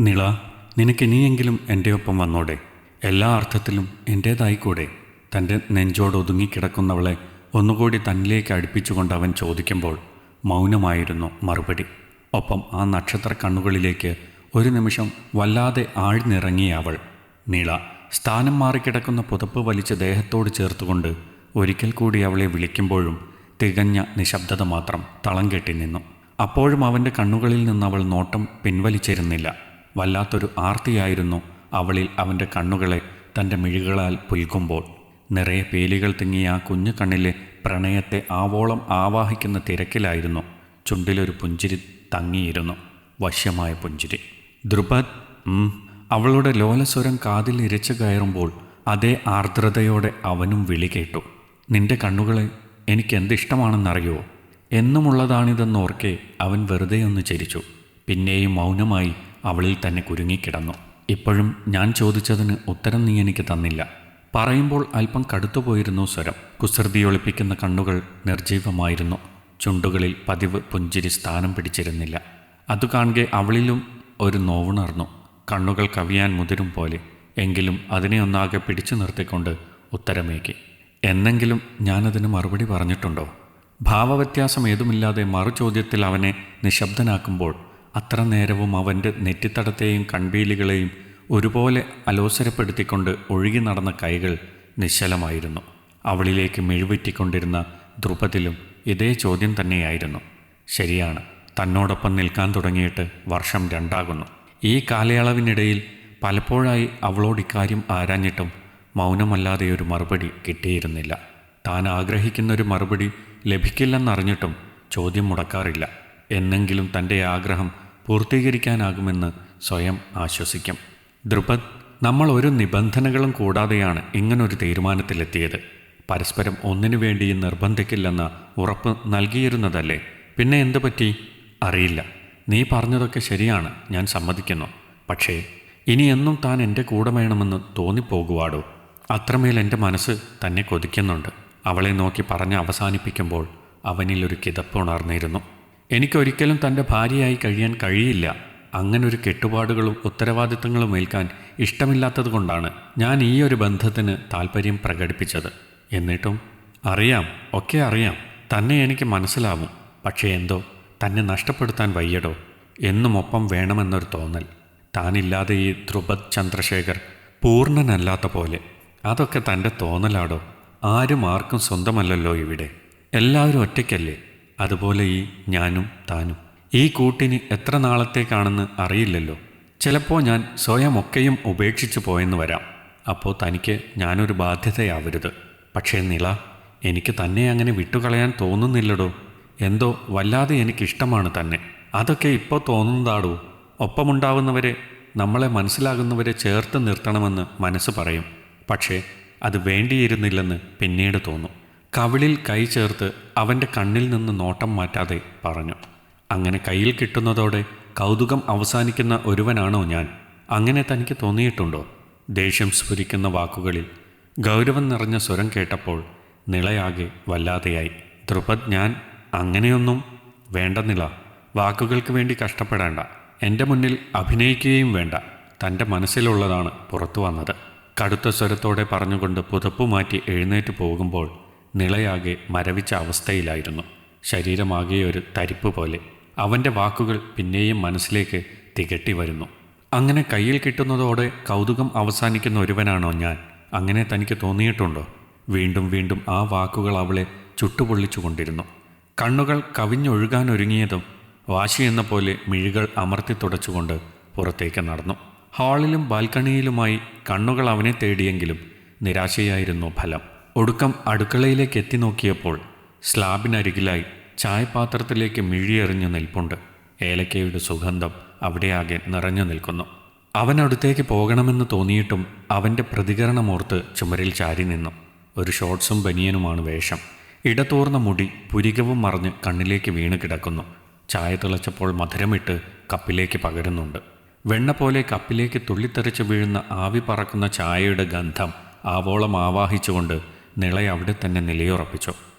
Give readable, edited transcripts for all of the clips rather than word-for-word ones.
നിള, നിനക്കിനിയെങ്കിലും എൻ്റെ ഒപ്പം വന്നോടെ, എല്ലാ അർത്ഥത്തിലും എൻ്റേതായിക്കൂടെ? തൻ്റെ നെഞ്ചോട് ഒതുങ്ങിക്കിടക്കുന്നവളെ ഒന്നുകൂടി തന്നിലേക്ക് അടുപ്പിച്ചുകൊണ്ട് അവൻ ചോദിക്കുമ്പോൾ മൗനമായിരുന്നു മറുപടി. ഒപ്പം ആ നക്ഷത്ര കണ്ണുകളിലേക്ക് ഒരു നിമിഷം വല്ലാതെ ആഴ്ന്നിറങ്ങിയ അവൾ. നിള സ്ഥാനം മാറിക്കിടക്കുന്ന പുതപ്പ് വലിച്ച് ദേഹത്തോട് ചേർത്തുകൊണ്ട് ഒരിക്കൽ കൂടി അവളെ വിളിക്കുമ്പോഴും തികഞ്ഞ നിശബ്ദത മാത്രം തളം കെട്ടി നിന്നു. അപ്പോഴും അവൻ്റെ കണ്ണുകളിൽ നിന്ന് അവൾ നോട്ടം പിൻവലിച്ചിരുന്നില്ല. വല്ലാത്തൊരു ആർത്തിയായിരുന്നു അവളിൽ അവൻ്റെ കണ്ണുകളെ തൻ്റെ മിഴികളാൽ പുൽകുമ്പോൾ. നിറയെ പേലികൾ തിങ്ങിയ ആ കുഞ്ഞു കണ്ണിലെ പ്രണയത്തെ ആവോളം ആവാഹിക്കുന്ന തിരക്കിലായിരുന്നു. ചുണ്ടിലൊരു പുഞ്ചിരി തങ്ങിയിരുന്നു, വശ്യമായ പുഞ്ചിരി. ധ്രുപദ്, അവളുടെ ലോലസ്വരം കാതിൽ ഇരച്ചു കയറുമ്പോൾ അതേ ആർദ്രതയോടെ അവനും വിളി കേട്ടു. നിന്റെ കണ്ണുകളെ എനിക്കെന്തിഷ്ടമാണെന്നറിയോ? എന്നുമുള്ളതാണിതെന്നോർക്കെ അവൻ വെറുതെ ഒന്ന് ചിരിച്ചു. പിന്നെയും മൗനമായി അവളിൽ തന്നെ കുരുങ്ങിക്കിടന്നു. ഇപ്പോഴും ഞാൻ ചോദിച്ചതിന് ഉത്തരം നീ എനിക്ക് തന്നില്ല. പറയുമ്പോൾ അല്പം കടുത്തുപോയിരുന്നു സ്വരം. കുസൃതി ഒളിപ്പിക്കുന്ന കണ്ണുകൾ നിർജീവമായിരുന്നു. ചുണ്ടുകളിൽ പതിവ് പുഞ്ചിരി സ്ഥാനം പിടിച്ചിരുന്നില്ല. അതു കാണുകെ അവളിലും ഒരു നോവുണർന്നു. കണ്ണുകൾ കവിയാൻ മുതിരും പോലെ. എങ്കിലും അതിനെ ഒന്നാകെ പിടിച്ചു നിർത്തിക്കൊണ്ട് ഉത്തരമേകി. എന്നെങ്കിലും ഞാനതിന് മറുപടി പറഞ്ഞിട്ടുണ്ടോ? ഭാവവ്യത്യാസം ഏതുമില്ലാതെ മറുചോദ്യത്തിൽ അവനെ നിശബ്ദനാക്കുമ്പോൾ അത്ര നേരവും അവൻ്റെ നെറ്റിത്തടത്തെയും കൺപീലികളെയും ഒരുപോലെ അലോസരപ്പെടുത്തിക്കൊണ്ട് ഒഴുകി നടന്ന കൈകൾ നിശ്ചലമായിരുന്നു. അവളിലേക്ക് മെഴുവറ്റിക്കൊണ്ടിരുന്ന ധ്രുപദിലും ഇതേ ചോദ്യം തന്നെയായിരുന്നു. ശരിയാണ്, തന്നോടൊപ്പം നിൽക്കാൻ തുടങ്ങിയിട്ട് വർഷം 2 ഈ കാലയളവിനിടയിൽ പലപ്പോഴായി അവളോട് ഇക്കാര്യം ആരാഞ്ഞിട്ടും മൗനമല്ലാതെ ഒരു മറുപടി കിട്ടിയിരുന്നില്ല. താൻ ആഗ്രഹിക്കുന്നൊരു മറുപടി ലഭിക്കില്ലെന്നറിഞ്ഞിട്ടും ചോദ്യം മുടക്കാറില്ല. എന്നെങ്കിലും തൻ്റെ ആഗ്രഹം പൂർത്തീകരിക്കാനാകുമെന്ന് സ്വയം ആശ്വസിക്കും. ധ്രുപദ്, നമ്മൾ ഒരു നിബന്ധനകളും കൂടാതെയാണ് ഇങ്ങനൊരു തീരുമാനത്തിലെത്തിയത്. പരസ്പരം ഒന്നിനു വേണ്ടിയും നിർബന്ധിക്കില്ലെന്ന ഉറപ്പ് നൽകിയിരുന്നതല്ലേ? പിന്നെ എന്തു പറ്റി? അറിയില്ല. നീ പറഞ്ഞതൊക്കെ ശരിയാണ്, ഞാൻ സമ്മതിക്കുന്നു. പക്ഷേ ഇനി എന്നും താൻ എൻ്റെ കൂടെ വേണമെന്ന് തോന്നിപ്പോകുവാടോ? അത്രമേൽ എൻ്റെ മനസ്സ് തന്നെ കൊതിക്കുന്നുണ്ട്. അവളെ നോക്കി പറഞ്ഞ് അവസാനിപ്പിക്കുമ്പോൾ അവനിൽ ഒരു കിതപ്പ് ഉണർന്നിരുന്നു. എനിക്കൊരിക്കലും തൻ്റെ ഭാര്യയായി കഴിയാൻ കഴിയില്ല. അങ്ങനൊരു കെട്ടുപാടുകളും ഉത്തരവാദിത്തങ്ങളും ഏൽക്കാൻ ഇഷ്ടമില്ലാത്തതുകൊണ്ടാണ് ഞാൻ ഈ ഒരു ബന്ധത്തിന് താല്പര്യം പ്രകടിപ്പിച്ചത്. എന്നിട്ടും അറിയാം, ഒക്കെ അറിയാം, തന്നെ എനിക്ക് മനസ്സിലാവും. പക്ഷേ എന്തോ തന്നെ നഷ്ടപ്പെടുത്താൻ വയ്യടോ. എന്നും ഒപ്പം വേണമെന്നൊരു തോന്നൽ. താനില്ലാതെ ഈ ധ്രുപദ് ചന്ദ്രശേഖർ പൂർണ്ണനല്ലാത്ത പോലെ. അതൊക്കെ തൻ്റെ തോന്നലാടോ. ആരും ആർക്കും സ്വന്തമല്ലല്ലോ ഇവിടെ. എല്ലാവരും ഒറ്റയ്ക്കല്ലേ? അതുപോലെ ഈ ഞാനും താനും. ഈ കൂട്ടിന് എത്ര നാളത്തേക്കാണെന്ന് അറിയില്ലല്ലോ. ചിലപ്പോൾ ഞാൻ സ്വയം ഒക്കെയും ഉപേക്ഷിച്ചു പോയെന്ന് വരാം. അപ്പോൾ തനിക്ക് ഞാനൊരു ബാധ്യതയാവരുത്. പക്ഷേ നിള, എനിക്ക് തന്നെ അങ്ങനെ വിട്ടുകളയാൻ തോന്നുന്നില്ലടോ. എന്തോ വല്ലാതെ എനിക്കിഷ്ടമാണ് തന്നെ. അതൊക്കെ ഇപ്പോൾ തോന്നുന്നതാടോ. ഒപ്പമുണ്ടാവുന്നവരെ, നമ്മളെ മനസ്സിലാകുന്നവരെ ചേർത്ത് നിർത്തണമെന്ന് മനസ്സ് പറയും. പക്ഷേ അത് വേണ്ടിയിരുന്നില്ലെന്ന് പിന്നീട് തോന്നും. കവിളിൽ കൈ ചേർത്ത് അവൻ്റെ കണ്ണിൽ നിന്ന് നോട്ടം മാറ്റാതെ പറഞ്ഞു. അങ്ങനെ കയ്യിൽ കിട്ടുന്നതോടെ കൗതുകം അവസാനിക്കുന്ന ഒരുവനാണോ ഞാൻ? അങ്ങനെ തനിക്ക് തോന്നിയിട്ടുണ്ടോ? ദേഷ്യം സ്ഫുരിക്കുന്ന വാക്കുകളിൽ ഗൗരവം നിറഞ്ഞ സ്വരം കേട്ടപ്പോൾ നിളയാകെ വല്ലാതെയായി. ധ്രുപദ്, ഞാൻ അങ്ങനെയൊന്നും വേണ്ട നിള. വാക്കുകൾക്ക് വേണ്ടി കഷ്ടപ്പെടേണ്ട. എൻ്റെ മുന്നിൽ അഭിനയിക്കുകയും വേണ്ട. തൻ്റെ മനസ്സിലുള്ളതാണ് പുറത്തു വന്നത്. കടുത്ത സ്വരത്തോടെ പറഞ്ഞുകൊണ്ട് പുതപ്പു മാറ്റി എഴുന്നേറ്റ് പോകുമ്പോൾ നിളയാകെ മരവിച്ച അവസ്ഥയിലായിരുന്നു. ശരീരമാകെ ഒരു തരിപ്പ് പോലെ. അവൻ്റെ വാക്കുകൾ പിന്നെയും മനസ്സിലേക്ക് തികട്ടി വരുന്നു. അങ്ങനെ കയ്യിൽ കിട്ടുന്നതോടെ കൗതുകം അവസാനിക്കുന്ന ഒരുവനാണോ ഞാൻ? അങ്ങനെ തനിക്ക് തോന്നിയിട്ടുണ്ടോ? വീണ്ടും വീണ്ടും ആ വാക്കുകൾ അവളെ ചുട്ടുപൊള്ളിച്ചുകൊണ്ടിരുന്നു. കണ്ണുകൾ കവിഞ്ഞൊഴുകാനൊരുങ്ങിയതും വാശിയെന്ന പോലെ മിഴികൾ അമർത്തി തുടച്ചുകൊണ്ട് പുറത്തേക്ക് നടന്നു. ഹാളിലും ബാൽക്കണിയിലുമായി കണ്ണുകൾ അവനെ തേടിയെങ്കിലും നിരാശയായിരുന്നു ഫലം. ഒടുക്കം അടുക്കളയിലേക്ക് എത്തി നോക്കിയപ്പോൾ സ്ലാബിനരികിലായി ചായപാത്രത്തിലേക്ക് മിഴിയെറിഞ്ഞു നിൽപ്പുണ്ട്. ഏലക്കയുടെ സുഗന്ധം അവിടെയാകെ നിറഞ്ഞു നിൽക്കുന്നു. അവനടുത്തേക്ക് പോകണമെന്ന് തോന്നിയിട്ടും അവൻ്റെ പ്രതികരണമോർത്ത് ചുമരിൽ ചാരി നിന്നു. ഒരു ഷോർട്ട്സും ബനിയനുമാണ് വേഷം. ഇടതൂർന്ന മുടി പുരികവും മറിഞ്ഞ് കണ്ണിലേക്ക് വീണ് കിടക്കുന്നു. ചായ തിളച്ചപ്പോൾ മധുരമിട്ട് കപ്പിലേക്ക് പകരുന്നുണ്ട്. വെണ്ണ പോലെ കപ്പിലേക്ക് തുള്ളിത്തെറിച്ച് വീഴുന്ന ആവി പറക്കുന്ന ചായയുടെ ഗന്ധം ആവോളം ആവാഹിച്ചുകൊണ്ട് നിള അവിടെ തന്നെ നിലയുറപ്പിച്ചു.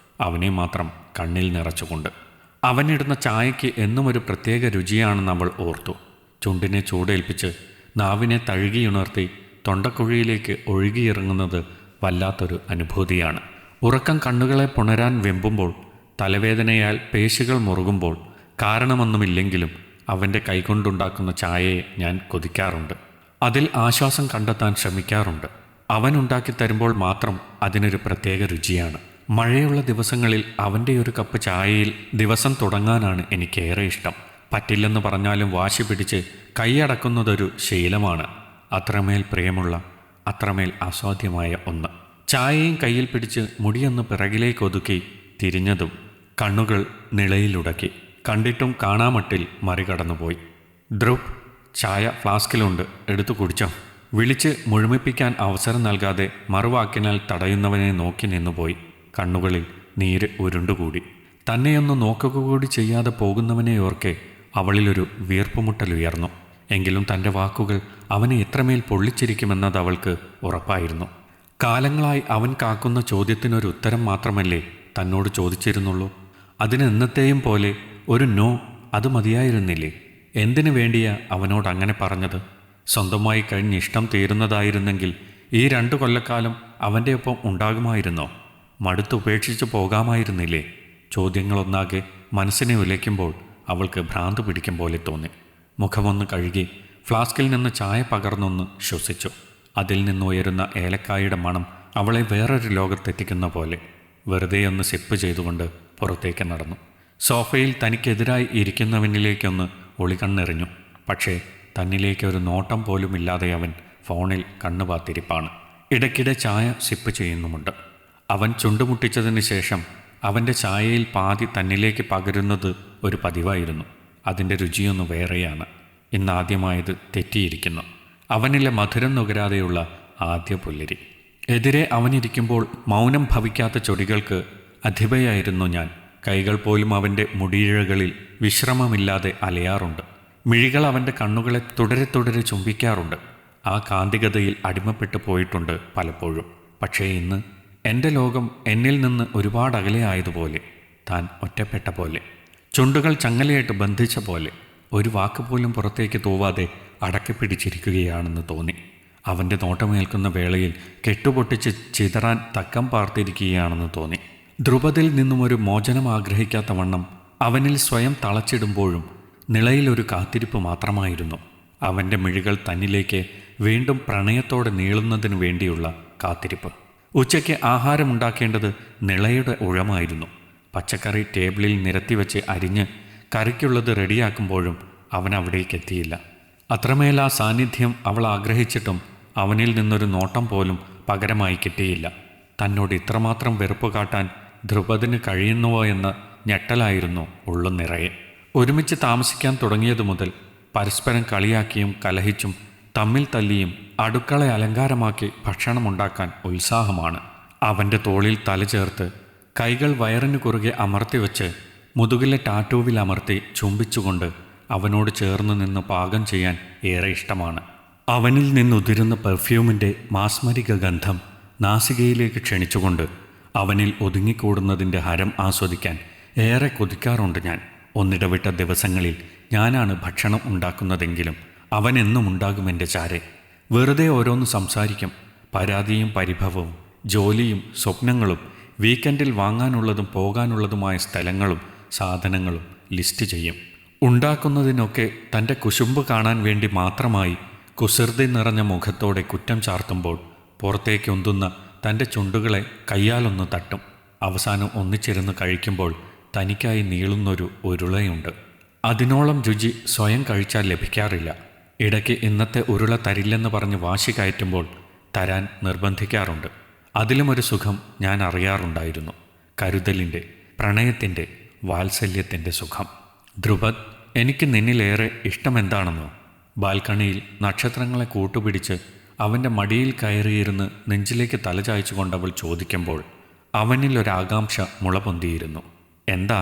അവനെ മാത്രം കണ്ണിൽ നിറച്ചുകൊണ്ട്. അവനിടുന്ന ചായയ്ക്ക് എന്നും ഒരു പ്രത്യേക രുചിയാണെന്ന് അവൾ ഓർത്തു. ചുണ്ടിനെ ചൂടേൽപ്പിച്ച് നാവിനെ തഴുകിയുണർത്തി തൊണ്ടക്കുഴിയിലേക്ക് ഒഴുകിയിറങ്ങുന്നത് വല്ലാത്തൊരു അനുഭൂതിയാണ്. ഉറക്കം കണ്ണുകളെ പുണരാൻ വെമ്പുമ്പോൾ, തലവേദനയാൽ പേശികൾ മുറുകുമ്പോൾ കാരണമൊന്നുമില്ലെങ്കിലും അവൻ്റെ കൈകൊണ്ടുണ്ടാക്കുന്ന ചായയെ ഞാൻ കൊതിക്കാറുണ്ട്. അതിൽ ആശ്വാസം കണ്ടെത്താൻ ശ്രമിക്കാറുണ്ട്. അവൻ ഉണ്ടാക്കി തരുമ്പോൾ മാത്രം അതിനൊരു പ്രത്യേക രുചിയാണ്. മഴയുള്ള ദിവസങ്ങളിൽ അവൻ്റെ ഒരു കപ്പ് ചായയിൽ ദിവസം തുടങ്ങാനാണ് എനിക്കേറെ ഇഷ്ടം. പറ്റില്ലെന്ന് പറഞ്ഞാലും വാശി പിടിച്ച് കൈയടക്കുന്നതൊരു ശീലമാണ്. അത്രമേൽ പ്രിയമുള്ള, അത്രമേൽ അസാധ്യമായ ഒന്ന്. ചായയും കയ്യിൽ പിടിച്ച് മുടിയൊന്ന് പിറകിലേക്ക് ഒതുക്കി തിരിഞ്ഞതും കണ്ണുകൾ നിളയിലുടക്കി. കണ്ടിട്ടും കാണാമട്ടിൽ മറികടന്നുപോയി. ധ്രുവ്, ചായ ഫ്ലാസ്കിലുണ്ട്, എടുത്തു കുടിച്ചോ. വിളിച്ച് മുഴുമിപ്പിക്കാൻ അവസരം നൽകാതെ മറുവാക്കിനാൽ തടയുന്നവനെ നോക്കി നിന്നുപോയി. കണ്ണുകളിൽ നീര് ഉരുണ്ടുകൂടി. തന്നെയൊന്ന് നോക്കുക കൂടി ചെയ്യാതെ പോകുന്നവനെ ഓർക്കെ അവളിലൊരു വീർപ്പുമുട്ടലുയർന്നു. എങ്കിലും തൻ്റെ വാക്കുകൾ അവനെ എത്രമേൽ പൊള്ളിച്ചിരിക്കുമെന്നത് അവൾക്ക് ഉറപ്പായിരുന്നു. കാലങ്ങളായി അവൻ കാക്കുന്ന ചോദ്യത്തിനൊരു ഉത്തരം മാത്രമല്ലേ തന്നോട് ചോദിച്ചിരുന്നുള്ളൂ. അതിന് എന്നത്തെയും പോലെ ഒരു നോ, അത് മതിയായിരുന്നില്ലേ? എന്തിനു വേണ്ടിയാ അവനോട് അങ്ങനെ പറഞ്ഞത്? സ്വന്തമായി കഴിഞ്ഞ് ഇഷ്ടം തീരുന്നതായിരുന്നെങ്കിൽ ഈ 2 കൊല്ലക്കാലം അവൻ്റെ ഒപ്പം ഉണ്ടാകുമായിരുന്നോ? മടുത്തുപേക്ഷിച്ച് പോകാമായിരുന്നില്ലേ? ചോദ്യങ്ങളൊന്നാകെ മനസ്സിനെ ഉലയ്ക്കുമ്പോൾ അവൾക്ക് ഭ്രാന്ത് പിടിക്കും പോലെ തോന്നി. മുഖമൊന്ന് കഴുകി ഫ്ലാസ്കിൽ നിന്ന് ചായ പകർന്നൊന്ന് ശ്വസിച്ചു. അതിൽ നിന്നുയരുന്ന ഏലക്കായുടെ മണം അവളെ വേറൊരു ലോകത്തെത്തിക്കുന്ന പോലെ. വെറുതെയൊന്ന് സിപ്പ് ചെയ്തുകൊണ്ട് പുറത്തേക്ക് നടന്നു. സോഫയിൽ തനിക്കെതിരായി ഇരിക്കുന്നവനിലേക്കൊന്ന് ഒളികണ്ണെറിഞ്ഞു. പക്ഷേ തന്നിലേക്കൊരു നോട്ടം പോലുമില്ലാതെ അവൻ ഫോണിൽ കണ്ണുപാത്തിരിപ്പാണ്. ഇടയ്ക്കിടെ ചായ സിപ്പ് ചെയ്യുന്നുമുണ്ട്. അവൻ ചുണ്ടുമുട്ടിച്ചതിന് ശേഷം അവൻ്റെ ചായയിൽ പാതി തന്നിലേക്ക് പകരുന്നത് ഒരു പതിവായിരുന്നു. അതിൻ്റെ രുചിയൊന്നു വേറെയാണ്. ഇന്നാദ്യമായത് തെറ്റിയിരിക്കുന്നു. അവനിലെ മധുരം നുകരാതെയുള്ള ആദ്യ പുല്ലരി. എതിരെ അവനിരിക്കുമ്പോൾ മൗനം ഭവിക്കാത്ത ചൊടികൾക്ക് അധിപയായിരുന്നു ഞാൻ. കൈകൾ പോലും അവൻ്റെ മുടിയിഴകളിൽ വിശ്രമമില്ലാതെ അലയാറുണ്ട്. മിഴികൾ അവൻ്റെ കണ്ണുകളെ തുടരെ തുടരെ ചുംബിക്കാറുണ്ട്. ആ കാന്തികതയിൽ അടിമപ്പെട്ടു പോയിട്ടുണ്ട് പലപ്പോഴും. പക്ഷേ ഇന്ന് എൻ്റെ ലോകം എന്നിൽ നിന്ന് ഒരുപാട് അകലെയായതുപോലെ, താൻ ഒറ്റപ്പെട്ട പോലെ, ചുണ്ടുകൾ ചങ്ങലയായിട്ട് ബന്ധിച്ച പോലെ, ഒരു വാക്കുപോലും പുറത്തേക്ക് തൂവാതെ അടക്കിപ്പിടിച്ചിരിക്കുകയാണെന്ന് തോന്നി. അവൻ്റെ നോട്ടമേൽക്കുന്ന വേളയിൽ കെട്ടുപൊട്ടിച്ച് ചിതറാൻ തക്കം പാർത്തിരിക്കുകയാണെന്ന് തോന്നി. ധ്രുപതിൽ നിന്നും ഒരു മോചനം ആഗ്രഹിക്കാത്ത വണ്ണം അവനിൽ സ്വയം തളച്ചിടുമ്പോഴും നിളയിലൊരു കാത്തിരിപ്പ് മാത്രമായിരുന്നു. അവൻ്റെ മിഴികൾ തന്നിലേക്ക് വീണ്ടും പ്രണയത്തോടെ നീളുന്നതിനു വേണ്ടിയുള്ള കാത്തിരിപ്പ്. ഉച്ചയ്ക്ക് ആഹാരമുണ്ടാക്കേണ്ടത് നിളയുടെ ഉഴമായിരുന്നു. പച്ചക്കറി ടേബിളിൽ നിരത്തിവെച്ച് അരിഞ്ഞ് കറിക്കുള്ളത് റെഡിയാക്കുമ്പോഴും അവൻ അവിടേക്ക് എത്തിയില്ല. അത്രമേൽ ആ സാന്നിധ്യം അവൾ ആഗ്രഹിച്ചിട്ടും അവനിൽ നിന്നൊരു നോട്ടം പോലും പകരമായി കിട്ടിയില്ല. തന്നോട് ഇത്രമാത്രം വെറുപ്പ് കാട്ടാൻ ധ്രുപദിന് കഴിയുന്നുവോ എന്ന ഞെട്ടലായിരുന്നു ഉള്ളു നിറയെ. ഒരുമിച്ച് താമസിക്കാൻ തുടങ്ങിയതു മുതൽ പരസ്പരം കളിയാക്കിയും കലഹിച്ചും തമ്മിൽ തല്ലിയും അടുക്കള അലങ്കാരമാക്കി ഭക്ഷണമുണ്ടാക്കാൻ ഉത്സാഹമാണ്. അവൻ്റെ തോളിൽ തല ചേർത്ത് കൈകൾ വയറിന് കുറുകെ അമർത്തിവെച്ച് മുതുകിലെ ടാറ്റൂവിൽ അമർത്തി ചുംബിച്ചുകൊണ്ട് അവനോട് ചേർന്ന് നിന്ന് പാകം ചെയ്യാൻ ഏറെ ഇഷ്ടമാണ്. അവനിൽ നിന്നുതിരുന്ന പെർഫ്യൂമിൻ്റെ മാസ്മരിക ഗന്ധം നാസികയിലേക്ക് ക്ഷണിച്ചുകൊണ്ട് അവനിൽ ഒതുങ്ങിക്കൂടുന്നതിൻ്റെ ഹരം ആസ്വദിക്കാൻ ഏറെ കൊതിക്കാറുണ്ട് ഞാൻ. ഒന്നിടവിട്ട ദിവസങ്ങളിൽ ഞാനാണ് ഭക്ഷണം ഉണ്ടാക്കുന്നതെങ്കിലും അവനെന്നും ഉണ്ടാകും എൻ്റെ ചാരെ. വെറുതെ ഓരോന്ന് സംസാരിക്കും. പരാതിയും പരിഭവവും, ജോലിയും സ്വപ്നങ്ങളും, വീക്കെൻഡിൽ വാങ്ങാനുള്ളതും പോകാനുള്ളതുമായ സ്ഥലങ്ങളും സാധനങ്ങളും ലിസ്റ്റ് ചെയ്യും. ഉണ്ടാക്കുന്നതിനൊക്കെ തൻ്റെ കുശുമ്പ് കാണാൻ വേണ്ടി മാത്രമായി കുസൃതി നിറഞ്ഞ മുഖത്തോടെ കുറ്റം ചാർത്തുമ്പോൾ പുറത്തേക്കൊന്തുന്ന തൻ്റെ ചുണ്ടുകളെ കയ്യാലൊന്ന് തട്ടും. അവസാനം ഒന്നിച്ചിരുന്ന് കഴിക്കുമ്പോൾ തനിക്കായി നീളുന്നൊരു ഉരുളയുണ്ട്. അതിനോളം രുചി സ്വയം കഴിച്ചാൽ ലഭിക്കാറില്ല. ഇടയ്ക്ക് ഇന്നത്തെ ഉരുള തരില്ലെന്ന് പറഞ്ഞ് വാശി കയറ്റുമ്പോൾ തരാൻ നിർബന്ധിക്കാറുണ്ട്. അതിലുമൊരു സുഖം ഞാൻ അറിയാറുണ്ടായിരുന്നു. കരുതലിൻ്റെ, പ്രണയത്തിൻ്റെ, വാത്സല്യത്തിൻ്റെ സുഖം. ധ്രുപദ്, എനിക്ക് നിന്നിലേറെ ഇഷ്ടമെന്താണെന്നോ? ബാൽക്കണിയിൽ നക്ഷത്രങ്ങളെ കൂട്ടുപിടിച്ച് അവൻ്റെ മടിയിൽ കയറിയിരുന്ന് നെഞ്ചിലേക്ക് തലചായ്ച്ചു കൊണ്ടവൾ ചോദിക്കുമ്പോൾ അവനിലൊരാകാംക്ഷ മുളപൊന്തിയിരുന്നു. എന്താ?